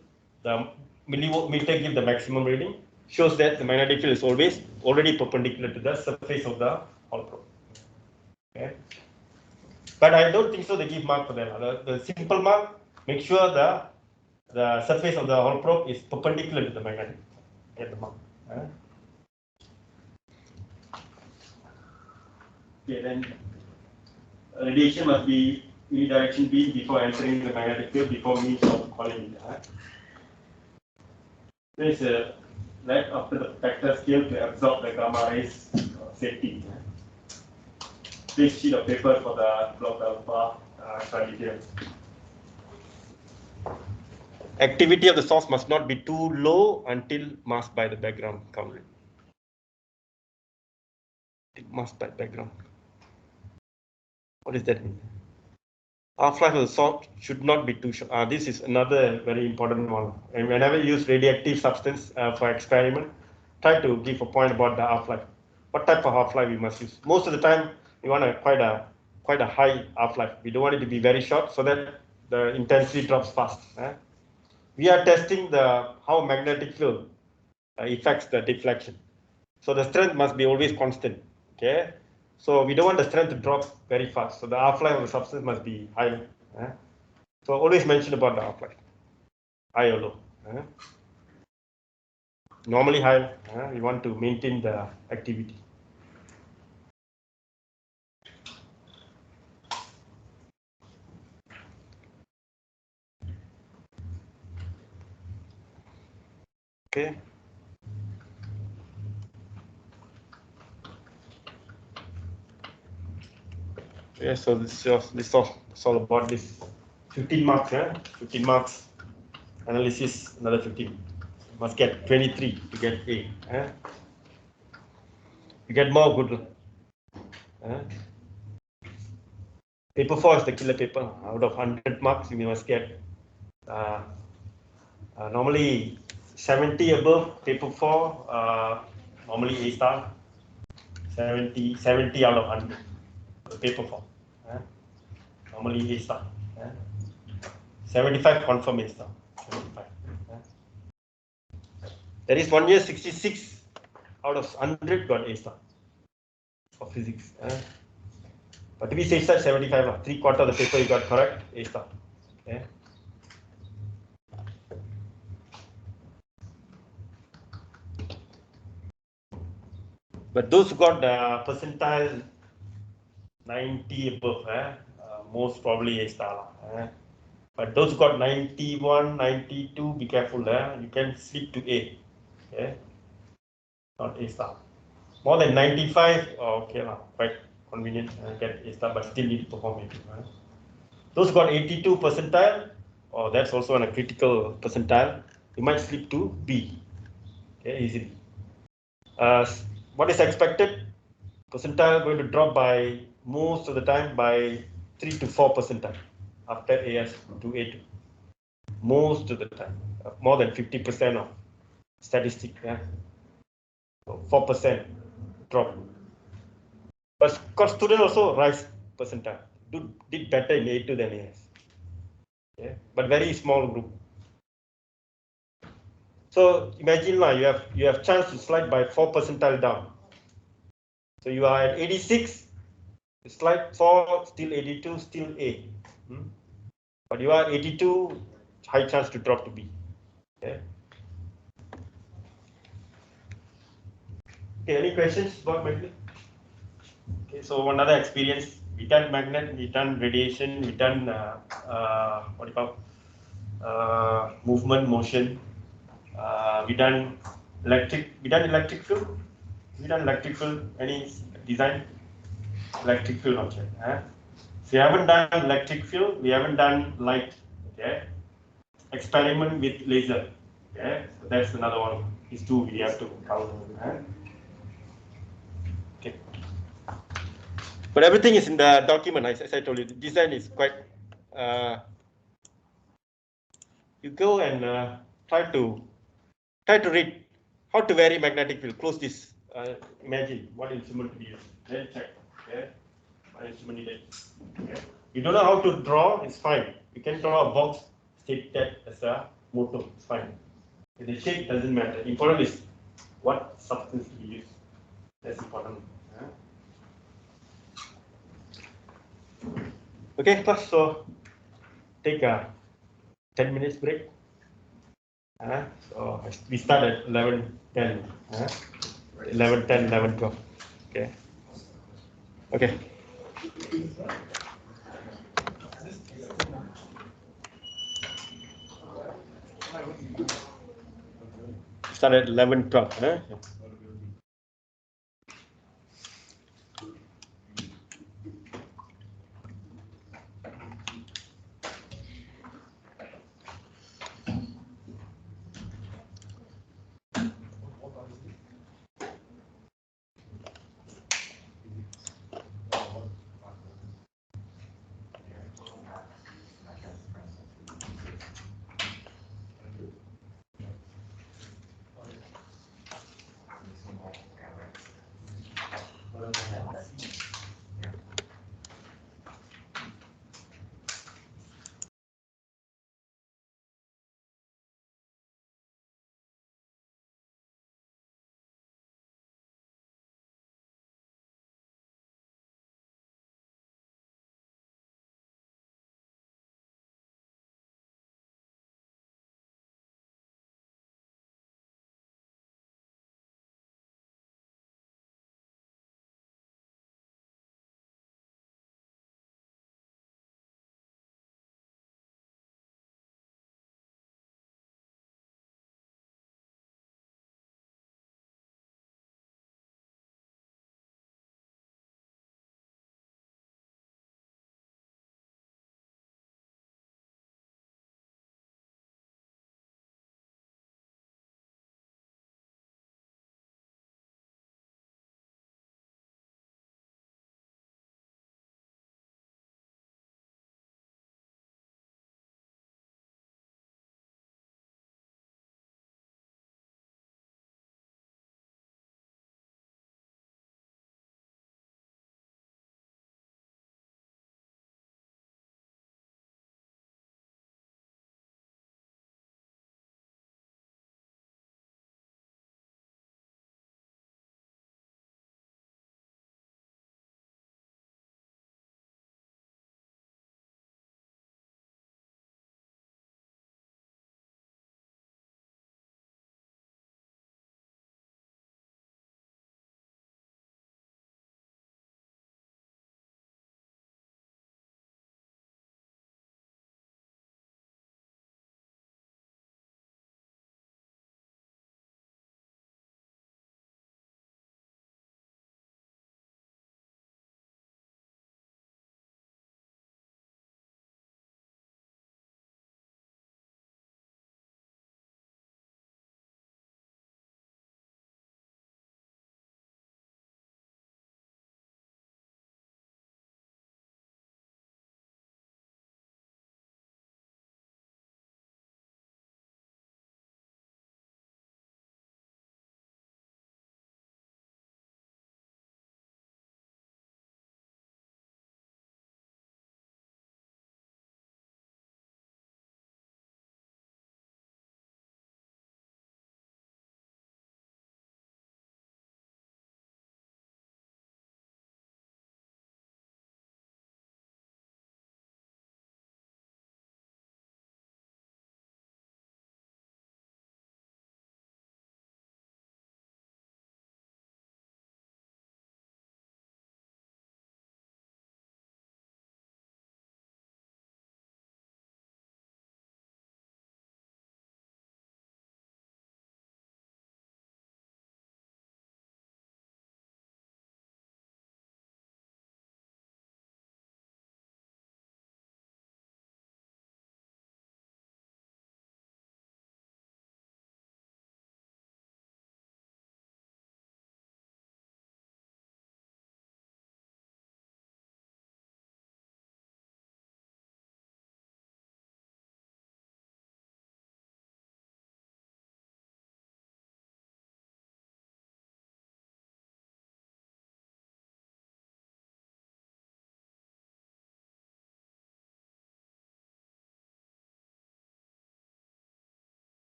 the millivoltmeter gives the maximum reading. Shows that the magnetic field is always already perpendicular to the surface of the Hall probe. Okay. But I don't think so. They give mark for that. The simple mark. Make sure the surface of the Hall probe is perpendicular to the magnetic. Get the mark. Okay, then radiation must be unidirection beam before entering the magnetic field before means of calling it. There is a right after the vector scale to absorb the gamma rays safety. big sheet of paper for the block alpha criteria. Activity of the source must not be too low until masked by the background counter. Masked by background. What does that mean? Half-life of the source should not be too short. This is another very important one. And whenever you use radioactive substance for experiment, try to give a point about the half-life. What type of half-life you must use? Most of the time, you want quite a high half-life. We don't want it to be very short so that the intensity drops fast. We are testing how magnetic field affects the deflection. So the strength must be always constant. Okay. So we don't want the strength to drop very fast. So the half-life of the substance must be high. So always mention about the half-life, high or low. Normally high. We want to maintain the activity. Okay. Yeah, so this is all about this 15 marks, 15 marks analysis, another 15. Must get 23 to get A. You get more good. Paper 4 is the killer paper. Out of 100 marks, you must get normally 70 above paper 4, normally A star. 70 out of 100. Paper 4. Normally A star. 75 confirm A star. 75. There is 1 year 66 out of 100 got A star for physics. But to be safe side 75, 3/4 of the paper you got correct, A star. Okay. But those who got percentile 90 above, most probably A star. But those who got 91, 92, be careful. You can slip to A. Okay. Not A star. More than 95, okay, quite convenient, get A star, but still need to perform it. Those who got 82 percentile, that's also on a critical percentile, you might slip to B. Okay, easily. What is expected? Percentile going to drop by most of the time by 3 to 4 percentile after AS to A2. Most of the time, more than 50% of statistic. So 4% drop. But course student also rise percentile. Did better in A2 than AS. Okay? But very small group. So imagine you have chance to slide by 4 percentile down. So you are at 86, slide 4, still 82, still A. But you are 82, high chance to drop to B. Okay. Okay, any questions about magnet? Okay, so another experience. We done magnet, we done radiation, we done what do you call movement, motion. We done electric field. We done electric field. Any design electric field object. So we haven't done electric field. We haven't done light. Okay. Experiment with laser. Okay. So that's another one. These two we have to count. Okay. But everything is in the document. As I told you, the design is quite. You go and try to read how to vary magnetic field. Close this. Imagine what instrument to be used. Then check. Okay. What instrument needed. Okay. You don't know how to draw. It's fine. You can draw a box. State that as a motor. It's fine. The shape doesn't matter. Important is what substance to be used. That's important. Okay, class. So take a 10 minutes break. So we start at 11:10. 11:10, 11:12. Okay. Okay. Start at 11:12.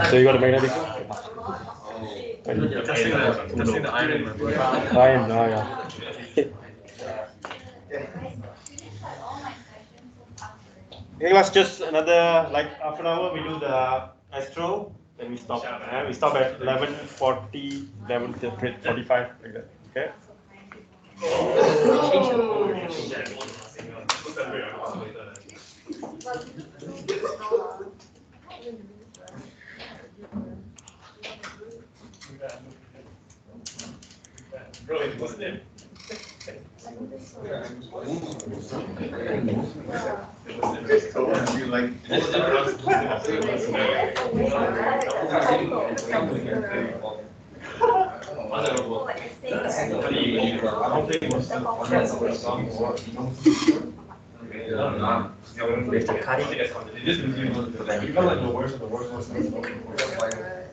So you got a magnetic Testing the iron in my blood. iron, yeah. It was just another like half an hour. We do the astro, then we stop. We stop at 11:40, 11:45 like that. Okay. Bro, it was them.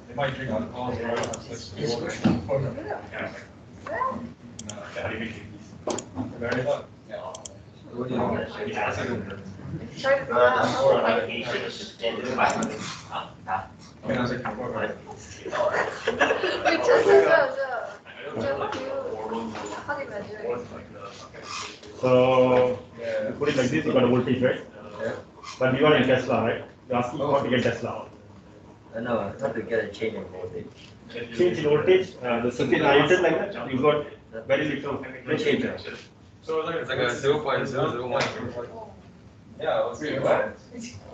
They might drink alcohol. So you put it like this, you got a voltage, right? But you are in Tesla, right? You're asking how to get Tesla. No, how to get a change in voltage. Change in voltage, the circuit I written like that, you got very little change. So it's like a 0.001. Yeah, let's see what.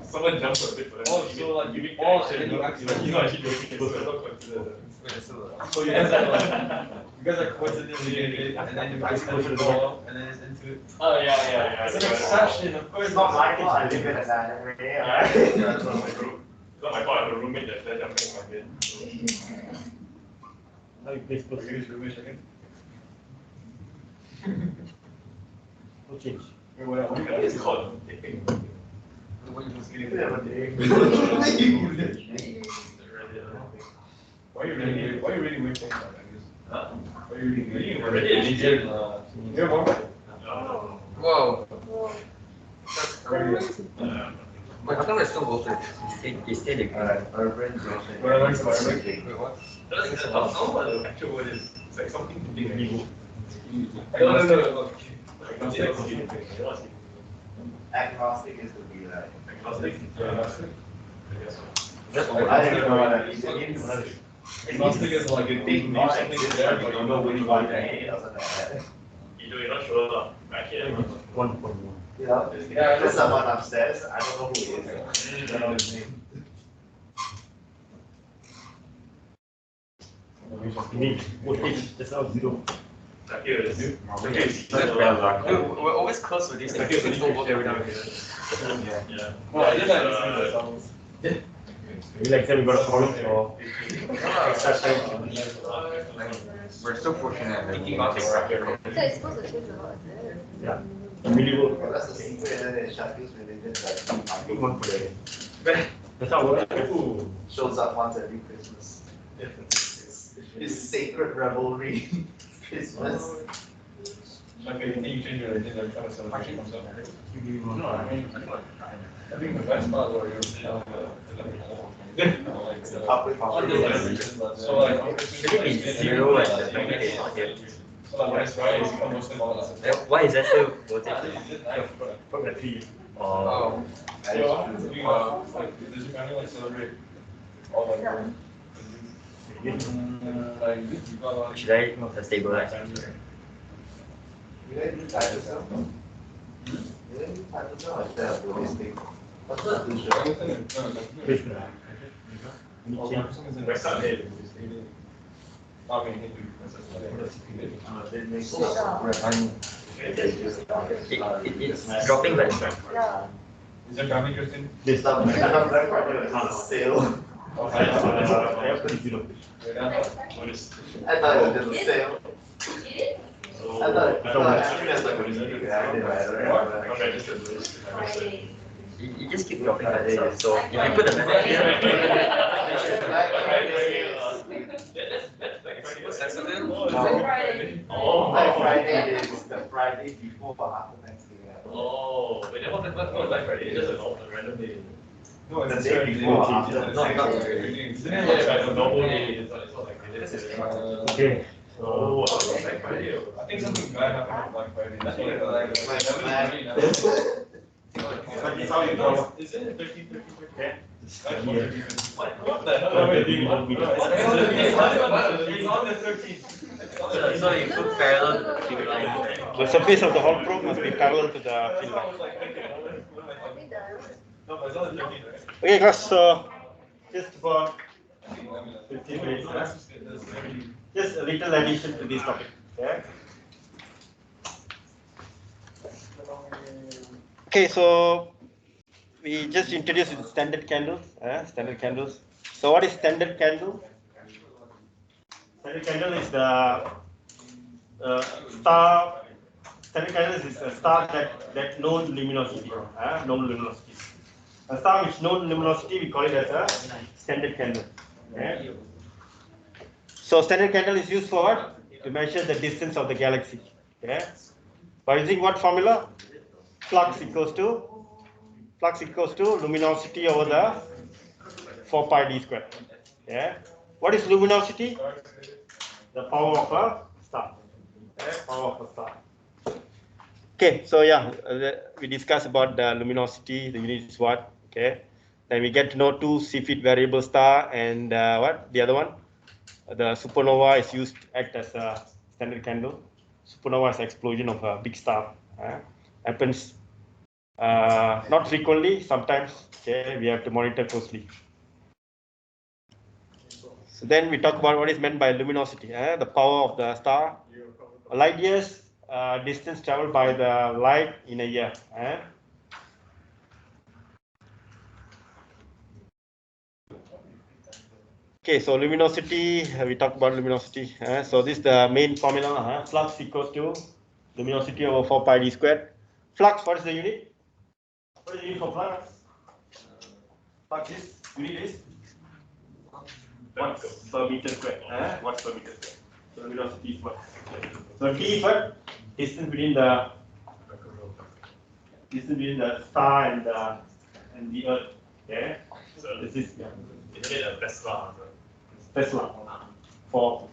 Someone jumped a bit for that. Oh, so like you then you actually You actually doing it. So you guys are like, you guys are coincidentally and then you guys push the ball and then it's into it. Oh, yeah. It's an exception, of course. It's not my fault, I live in an area, right? It's not my fault, I have a roommate that jumped in my bed. Now you please put Use roommate again. no change. Wait, what is it called? Why are you really waiting? Huh? Why are you really waiting? You're more. Wow. That's crazy. But how come there's still voltage? It's still the Wait, what? I don't know what the actual word is. It's like something to do with No. Agnostic is to be like. Agnostic? Agnostic? I didn't know what that means. Agnostic is like you think maybe something's there, but you know which one. You're not sure. Actually, 1.1. You know, there's someone upstairs, I don't know who it is. I don't know his name. You need voltage just out zero. here it is. We're always close with these things. It's no voltage every time. Yeah. Well, I did like sounds. Maybe like say we got a problem or extra time. We're still fortunate. So it's supposed to change a lot, isn't it? Yeah. Millivolt. Well, that's the secret, and then Shakti's religion like 1.8. That's how it works. shows up once every Christmas. It's sacred revelry. Christmas. Okay, you think you change your religion every time a celebration comes up? No, I think the best part was your Public So like, Should it be zero and the magnet is not here? so like when it's right, it's become Muslim all that. Why is that still voltage? From the tree. Oh, So how does it like, does your family like celebrate all like like you got like should I stabilize? You guys do type of stuff? You guys do type of stuff like that, Buddhistic. What's that do, sure? Krishna. It's dropping like Yeah. Is your family Christian? This Some kind of black project is on sale. I have to zero. I thought it was just a sale. I thought happiness like a music active, you just keep dropping like this. So if you put the magnet here, then Black Friday is the Friday before or after Thanksgiving. Oh, wait, that was Black Friday. It's just a random day. No, it's the day before or after No, not Thanksgiving. a normal day. It's not like this is Okay. Oh, after Black Friday. I think something bad happened on Black Friday. That's what But it's how you go. Is it 13? Yeah. What the hell am I doing? It's on the 13th. So you put parallel to the field line, right? The surface of the hole probe must be parallel to the field line. No, but it's on the 13th, right? Okay, class. So just about 15 minutes. Just a little addition to this topic. Okay. Okay, so we just introduced the standard candles. Standard candles. So what is standard candle? Standard candle is the star. Standard candle is a star that known luminosity. Known luminosity. A star which known luminosity, we call it as a standard candle. Okay. So standard candle is used for what? To measure the distance of the galaxy. Okay. By using what formula? Flux equals to luminosity over the 4 pi d squared. Yeah. What is luminosity? The power of a star. Okay. Power of a star. Okay. So yeah, we discussed about the luminosity. The unit is what? Okay. Then we get to know two Cepheid variable star and what? The other one? The supernova is used to act as a standard candle. Supernova is explosion of a big star. Happens not frequently, sometimes. Okay, we have to monitor closely. So then we talk about what is meant by luminosity, the power of the star. Light years distance traveled by the light in a year. Okay, so luminosity, we talked about luminosity. So this is the main formula. Flux equals to luminosity over 4 pi d squared. Flux, what is the unit? What is the unit for flux? Flux is, unit is watts per meter squared. Watts per meter squared. So luminosity is what? So T is what? Distance between the star and the Earth. Okay. So this is Isn't it a Tesla Tesla for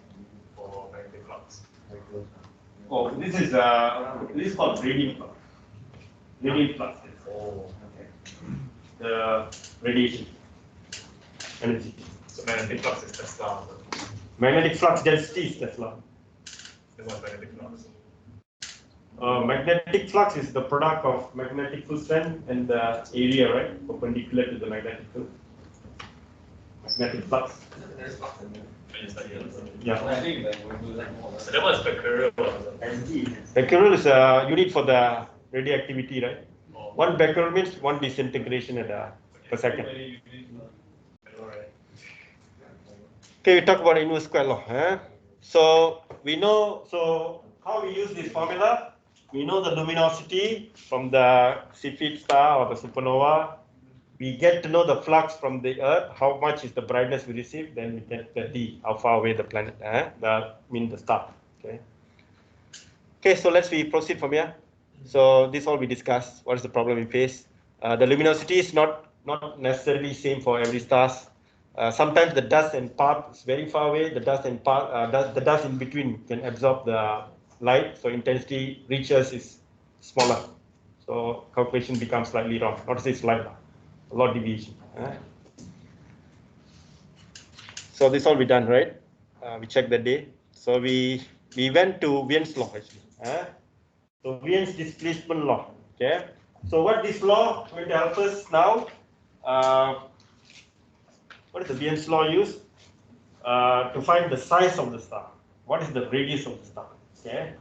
magnetic flux? Oh, this is called radiant flux. Radiant flux. Oh. The radiation energy. So magnetic flux is Tesla. Magnetic flux density is Tesla. Then what's magnetic flux? Magnetic flux is the product of magnetic field strength and the area, right, perpendicular to the magnetic field. Magnetic flux. Yeah. So that was becquerel. Becquerel is a unit for the radioactivity, right? One becquerel means one disintegration per second. Okay, we talk about inverse square law. So we know, so how we use this formula? We know the luminosity from the Cepheid star or the supernova. We get to know the flux from the Earth, how much is the brightness we receive, then we get the D, how far away the planet, the star. Okay. Okay, so let's proceed from here. So this all we discussed. What is the problem we face? The luminosity is not necessarily same for every stars. Sometimes the dust and part is very far away. The dust and part, the dust in between can absorb the light, so intensity reaches is smaller. So calculation becomes slightly wrong. Not to say slight, a lot deviation. So this all we done, right? We checked the day. So we went to Wien's law actually. So Wien's displacement law. Okay. So what this law going to help us now? What is the Wien's law used? To find the size of the star. What is the radius of the star? Okay.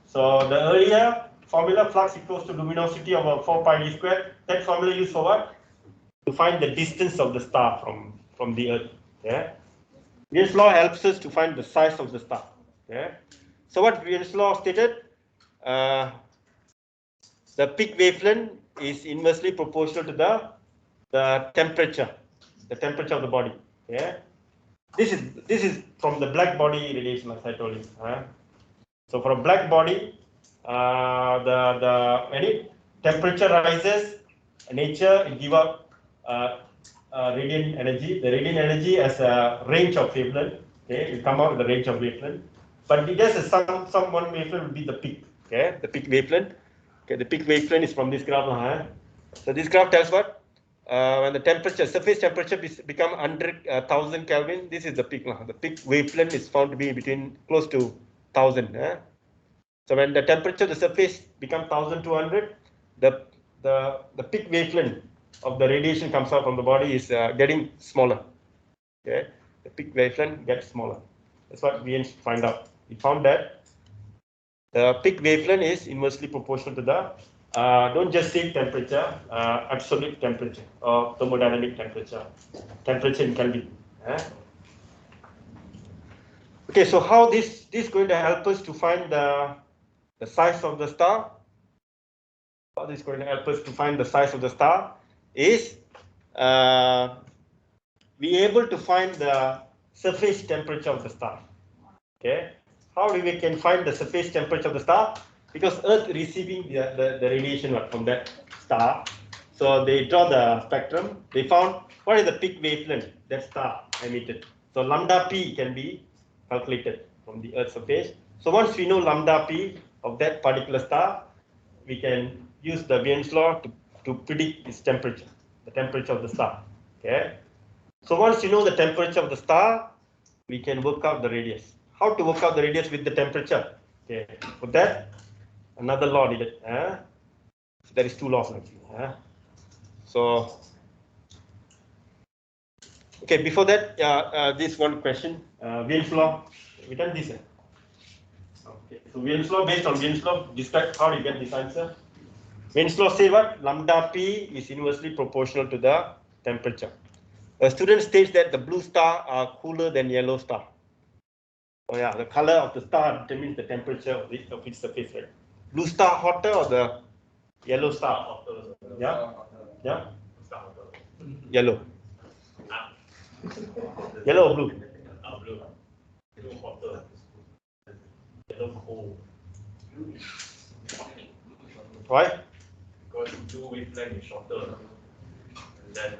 So the earlier formula, flux equals to luminosity over 4 pi d squared. That formula used for what? To find the distance of the star from the Earth. Okay. Wien's law helps us to find the size of the star. Okay. So what Wien's law stated? The peak wavelength is inversely proportional to the temperature of the body. Okay. this is from the black body radiation, as I told you. So for a black body, when it temperature rises, nature will give out radiant energy. The radiant energy has a range of wavelength. Okay, it will come out with the range of wavelength. But it has some one wavelength will be the peak. Okay, the peak wavelength. Okay, the peak wavelength is from this graph. So this graph tells what? When the temperature, surface temperature become 100,000 Kelvin, this is the peak. The peak wavelength is found to be between close to 1000. So when the temperature of the surface becomes 1200, the peak wavelength of the radiation comes out from the body is getting smaller. Okay, the peak wavelength gets smaller. That's what we find out. We found that the peak wavelength is inversely proportional to the don't just say temperature, absolute temperature or thermodynamic temperature, temperature in Kelvin. Okay, so how this is going to help us to find the size of the star? How this is going to help us to find the size of the star is we able to find the surface temperature of the star. Okay, how we can find the surface temperature of the star? Because Earth receiving the radiation from that star, so they draw the spectrum. They found what is the peak wavelength that star emitted. So lambda p can be calculated from the Earth's surface. So once we know lambda p of that particular star, we can use the Wien's law to predict its temperature, the temperature of the star. Okay. So once you know the temperature of the star, we can work out the radius. How to work out the radius with the temperature? Okay. For that, another law needed. So there is two laws actually. So, okay. Before that, this one question. Wien's law. We done this. Okay. So Wien's law, based on Wien's law, describe how you get this answer. Wien's law say what? Lambda p is inversely proportional to the temperature. A student states that the blue star are cooler than yellow star. Oh yeah, the color of the star determines the temperature of its surface, right? Blue star hotter or the yellow star hotter? Yeah? Yeah? Yellow. Yellow or blue? Blue. Blue hotter. Yellow cold. Why? Because blue wavelength is shorter. And then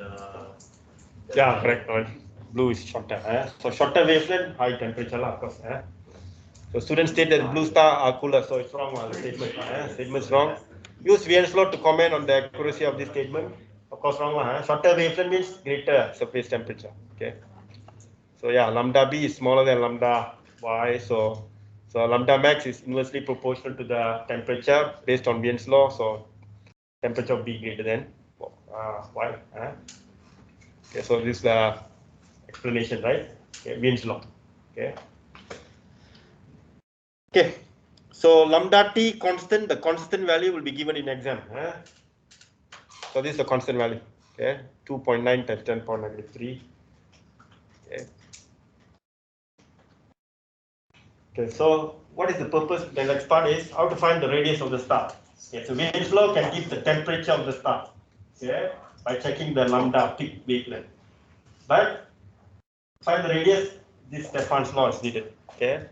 yeah, correct. Right. Blue is shorter. So shorter wavelength, high temperature, of course. So students state that blue star are cooler, so it's wrong. The statement. Statement's wrong. Use Wien's law to comment on the accuracy of this statement. Of course, wrong. Shorter wavelength means greater surface temperature. Okay. So yeah, lambda b is smaller than lambda y. So lambda max is inversely proportional to the temperature based on Wien's law. So temperature b greater than y. Okay, so this is the explanation, right? Okay, Wien's law. Okay. Okay. So lambda t constant, the constant value will be given in exam. So this is the constant value. Okay, 2.9 times 10 power negative 3. Okay. Okay. So what is the purpose? The next part is how to find the radius of the star. Okay. So Wien's law can give the temperature of the star. Okay, by checking the lambda peak wavelength. But find the radius, this Stefan's law is needed. Okay.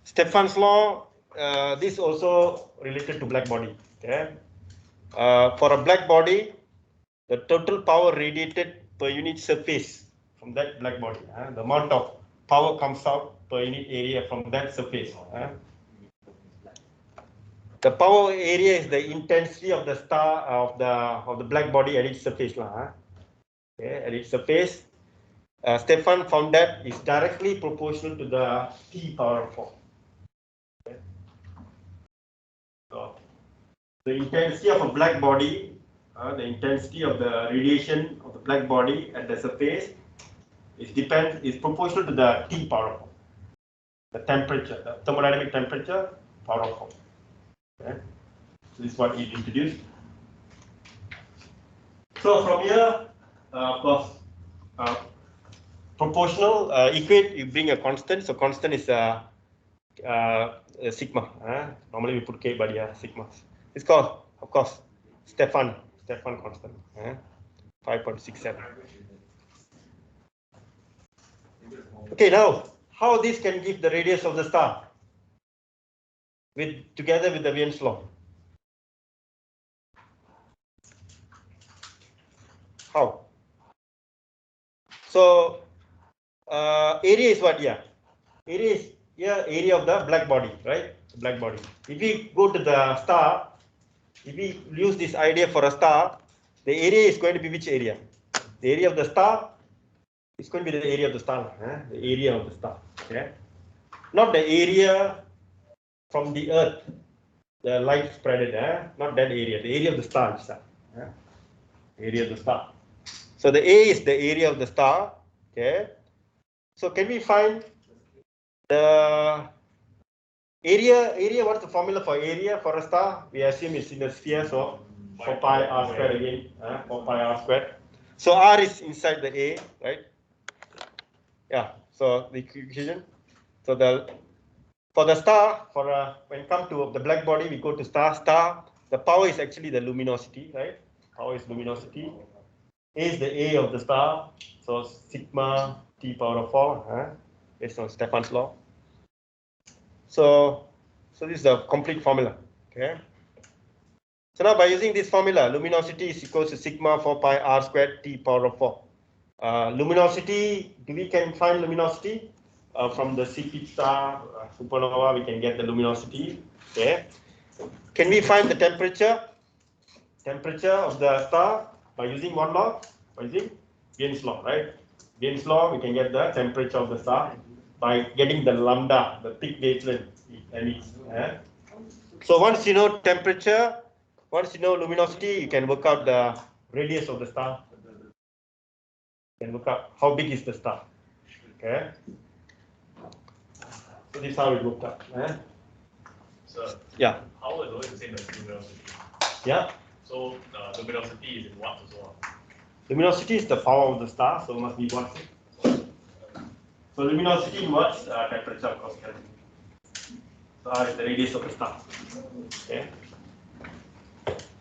Stefan's law, this also related to black body. Okay. For a black body, the total power radiated per unit surface from that black body, the amount of power comes out per unit area from that surface. The power area is the intensity of the star of the black body at its surface. Okay, at its surface, Stefan found that is directly proportional to the T power of 4. Okay. So the intensity of a black body, the intensity of the radiation of the black body at the surface is proportional to the T power of 4. The temperature, the thermodynamic temperature, power of 4. Okay. So this is what he introduced. So from here, of course, proportional equate, you bring a constant. So constant is sigma. Normally we put k, but yeah, sigma. It's called, of course, Stefan constant. 5.67. Okay, now how this can give the radius of the star together with the Wien's law? How? So area is what? Yeah, area is area of the black body, right? Black body. If we go to the star, if we use this idea for a star, the area is going to be which area? The area of the star is going to be the area of the star. The area of the star. Okay, not the area from the Earth, the light spreaded. Not that area. The area of the star itself. Area of the star. So the A is the area of the star. Okay. So can we find the area? What's the formula for area for a star? We assume it's in the sphere, so 4 pi r squared again. 4 pi r squared. So r is inside the A, right? Yeah. So the equation. So for the star, when it comes to the black body, we go to star. Star. The power is actually the luminosity, right? Power is luminosity. A is the A of the star. So sigma t power of 4, based on Stefan's law. So this is the complete formula. Okay. So now by using this formula, luminosity is equal to sigma 4 pi r squared t power of 4. Luminosity, we can find luminosity from the CP star supernova. We can get the luminosity. Okay. Can we find the temperature? Temperature of the star by using one law, by using Wien's law, right? Wien's law, we can get the temperature of the star by getting the lambda, the peak wavelength. So once you know temperature, once you know luminosity, you can work out the radius of the star. You can work out how big is the star. Okay. So this is how it worked out. So yeah. how is always the same as luminosity? Yeah. So luminosity is in watts as well. Luminosity is the power of the star, so must be watts. So luminosity in watts, temperature of course. So R is the radius of the star. Okay.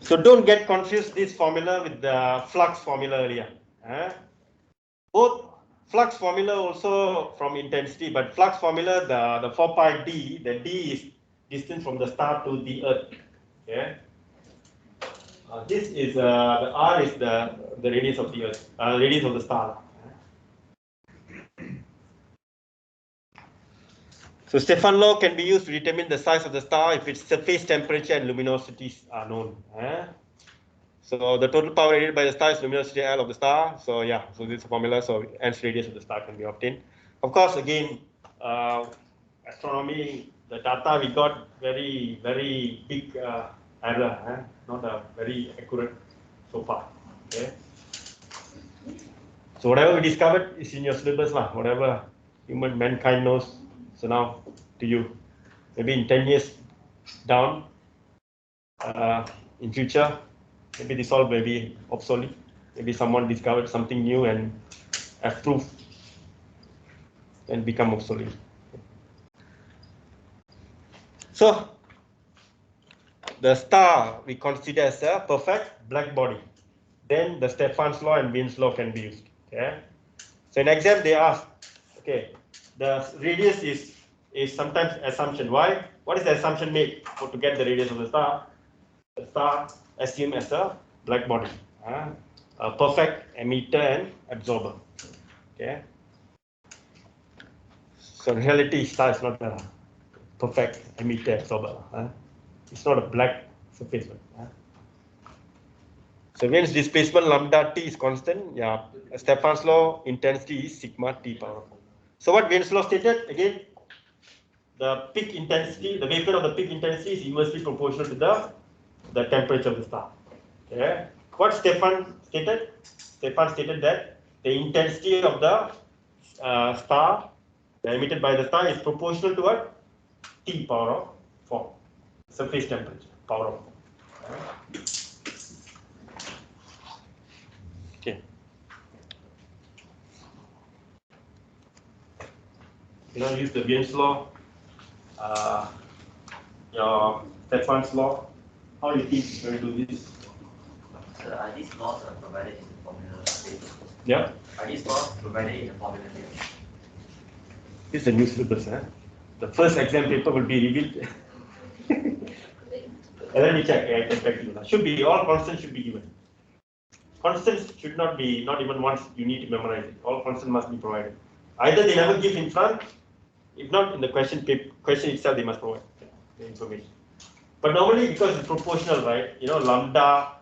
So don't get confused this formula with the flux formula earlier. Both flux formula also from intensity, but flux formula the 4 pi d, the d is distance from the star to the Earth. Okay. This is the R is the radius of the Earth, radius of the star. So Stefan's law can be used to determine the size of the star if its surface temperature and luminosities are known. So the total power radiated by the star is luminosity L of the star. So yeah, so this is the formula. So hence radius of the star can be obtained. Of course, again, astronomy, the data we got very big error, not very accurate so far. Okay. So whatever we discovered is in your syllabus, whatever mankind knows. So now to you, maybe in 10 years down, in future, maybe this all may be obsolete. Maybe someone discovered something new and as proof and become obsolete. So the star we consider as a perfect black body. Then the Stefan's law and Wien's law can be used. Okay. So in exam they ask, okay, the radius is sometimes assumption. Why? What is the assumption made to get the radius of the star? The star assumed as a black body, a perfect emitter and absorber. Okay. So in reality, star is not a perfect emitter absorber. It's not a black surface. So Wien's displacement lambda t is constant. Yeah. Stefan's law intensity is sigma t power 4. So what Wien's law stated again? The peak intensity, the wavelength of the peak intensity is inversely proportional to the temperature of the star. Okay. What Stefan stated? Stefan stated that the intensity of the star emitted by the star is proportional to what? T power of 4. Surface temperature, power of 4. Okay. You know, use the Wien's law, your Stefan's law. How do you think you're going to do this? So are these laws provided in the formula? Yeah. Are these laws provided in the formula here? This is a new syllabus. The first exam paper will be revealed. And then you check. I can check you. Should be all constants should be given. Constants should not be not even once you need to memorize it. All constants must be provided. Either they never give in front, if not in the question itself they must provide the information. But normally because it's proportional, right? You know, lambda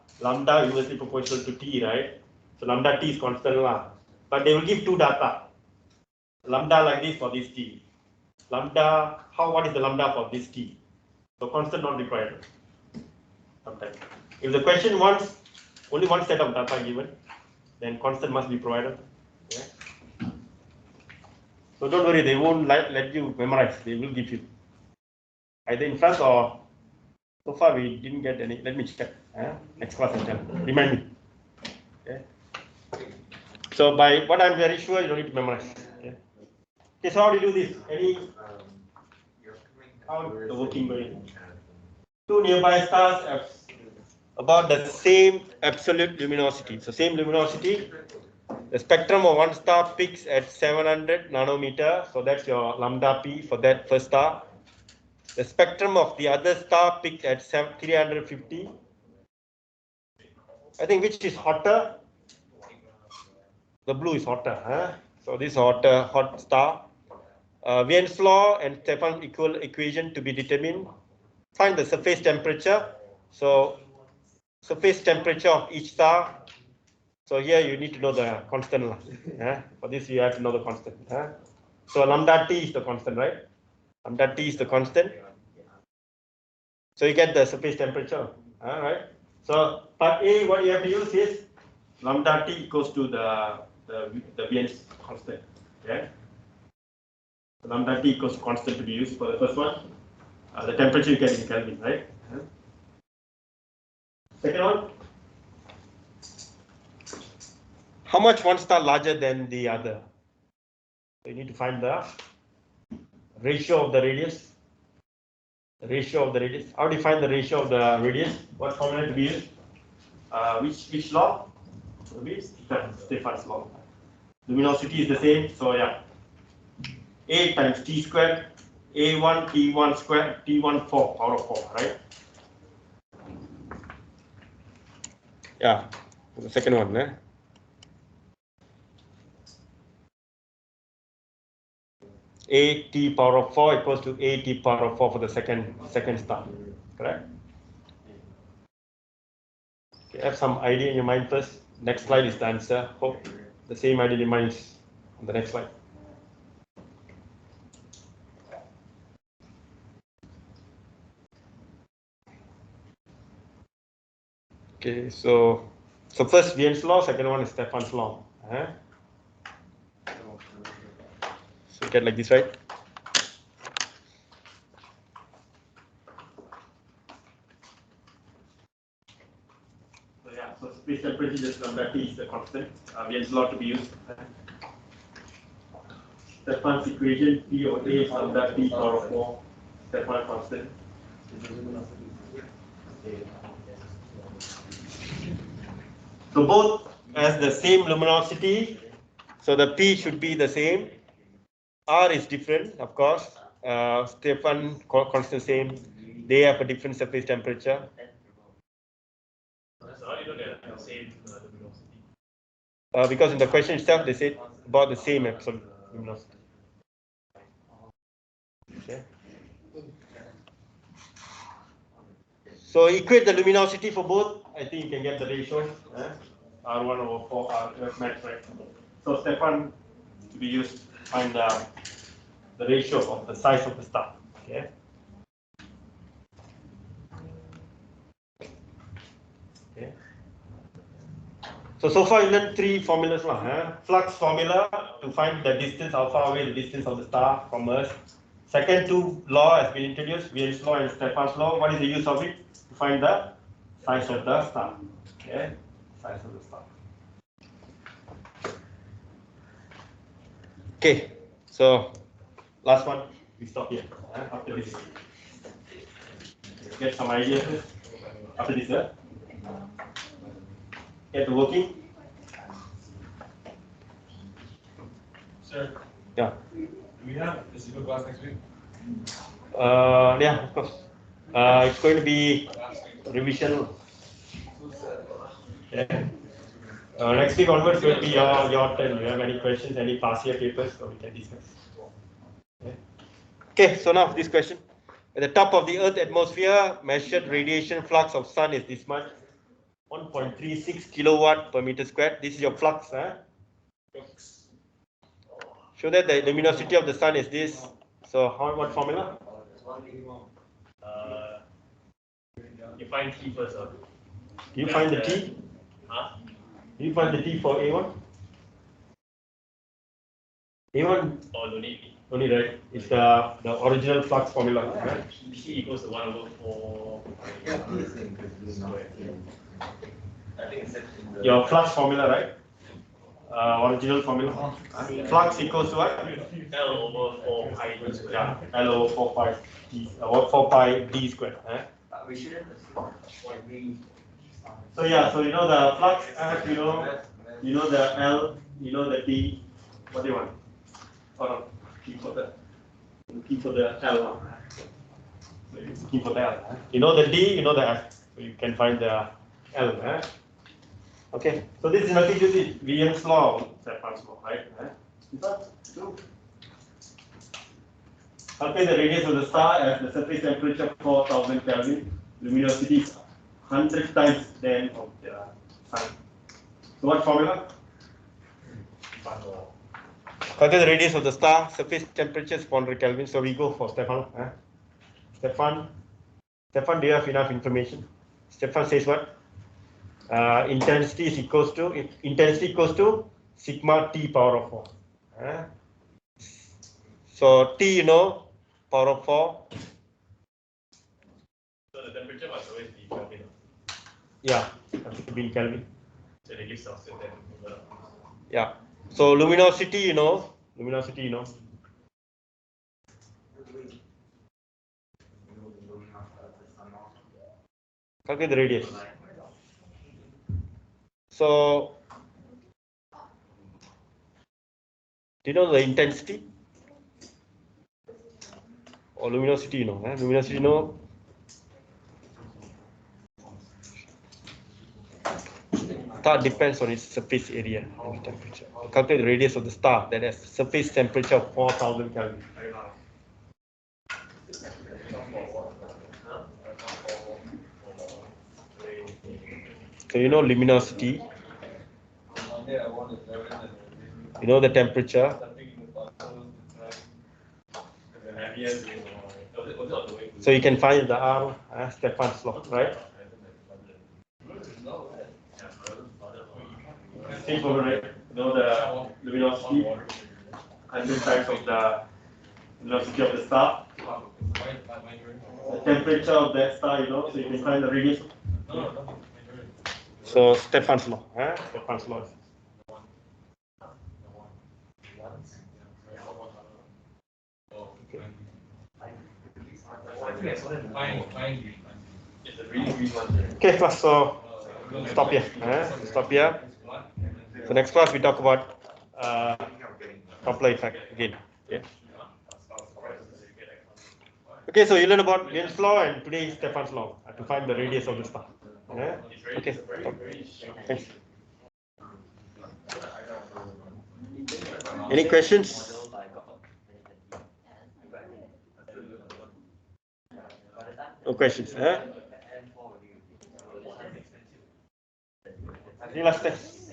inversely proportional to t, right? So lambda t is constant lah. But they will give two data. Lambda like this for this t. Lambda, what is the lambda for this t? So constant not required. Sometimes. If the question wants only one set of data given, then constant must be provided. Okay? So don't worry, they won't let you memorize. They will give you either in front or. So far we didn't get any. Let me check. Next class and tell. Remind me. Okay. So by what I'm very sure you don't need to memorize. Okay. Okay. So how do you do this? How the working going? Two nearby stars have about the same absolute luminosity. So same luminosity. The spectrum of one star peaks at 700 nanometer. So that's your lambda p for that first star. The spectrum of the other star peaked at 350. I think which is hotter? The blue is hotter. So this is hot star. Wien's law and Stefan's equation to be determined. Find the surface temperature. So surface temperature of each star. So here you need to know the constant. For this you have to know the constant. So lambda t is the constant, right? Lambda t is the constant. So you get the surface temperature, right? So part A, what you have to use is lambda t equals to the Wien's constant. Okay. So lambda t equals to constant to be used for the first one. The temperature you get in Kelvin, right? Second one. How much one star larger than the other? So you need to find the ratio of the radius. The ratio of the radius. How do you find the ratio of the radius? What formula to be used? Which law? Stefan's law. Luminosity is the same, so yeah. A times t squared, A1 T1 squared, T1 4 power of 4, right? Yeah, the second one. A t power of 4 equals to A t power of 4 for the second star, correct? Okay, have some idea in your mind first. Next slide is the answer. Hope the same idea in your mind on the next slide. Okay, so first Wien's law, second one is Stefan's law. So get like this, right? So yeah, so space temperature just lambda t is the constant. Wien's law to be used. Stefan's equation P of A is lambda t power of 4. Stefan constant. So both has the same luminosity. So the P should be the same. R is different, of course. Stefan constant same. They have a different surface temperature. Because in the question itself, they said about the same absolute luminosity. Okay. So equate the luminosity for both. I think you can get the ratio. R1 over 4 R max, right? So Stefan to be used to find the ratio of the size of the star. Okay. Okay. So far you learned three formulas lah. Flux formula to find the distance how far away the distance of the star from Earth. Second two law has been introduced, Wien's law and Stefan's law. What is the use of it? To find the size of the star. Okay, size of the star. Okay, so last one, we stop here. After this, get some ideas after this. Get to working. Sir. Yeah. Do we have a single class next week? Yeah, of course. It's going to be revision. Yeah. Next week onwards will be your turn. You have any questions, any past year papers, so we can discuss. Yeah. Okay, so now this question. At the top of the Earth atmosphere, measured radiation flux of sun is this much, 1.36 kilowatt per meter squared. This is your flux. Show that the luminosity of the sun is this. So what formula? You find T first. Do you find the T? Huh? Do you find the T for A1? A1? Oh, no need. Only right. It's the original flux formula. Right? T equals to 1/4. I think it's Your flux formula, right? Original formula. Flux equals to what? L over 4 pi d squared. Yeah, L over 4 pi d, 4 pi d squared. We shouldn't assume. So yeah, so you know the flux, you know the L, you know the D. What do you want? Oh no, keep for the L. So it's key for the L. You know the D, you know the F. So you can find the L. Okay, so this is nothing to do with Wien's law, Stefan's law, right? Is that true? Calculate the radius of the star as the surface temperature 4000 Kelvin, luminosity is 100 times then of the sun. So what formula? Calculate the radius of the star, surface temperature is 400 Kelvin. So we go for Stefan. Stefan, do you have enough information? Stefan says what? Intensity equals to sigma T power of 4. So T, you know, power of 4. So the temperature must always be Kelvin. Yeah, has to be in Kelvin. So they give Celsius then. Yeah. So luminosity, you know. Calculate the radius. So, do you know the intensity? Or luminosity, you know. Luminosity, you know. Star depends on its surface area and temperature. Calculate the radius of the star that has surface temperature of 4000 Kelvin. So you know luminosity, you know the temperature. So you can find the R, Stefan's law, right? Simple, right? You know the luminosity, 100 times of the luminosity of the star. The temperature of that star, you know, so you can find the radius. So Stefan's law, Stefan's law. Okay, class, so stop here. So next class we talk about Doppler effect again. Yeah. Okay, so you learn about Wien's law and today is Stefan's law to find the radius of the star. Okay, thanks. Any questions? No questions. Any last thanks.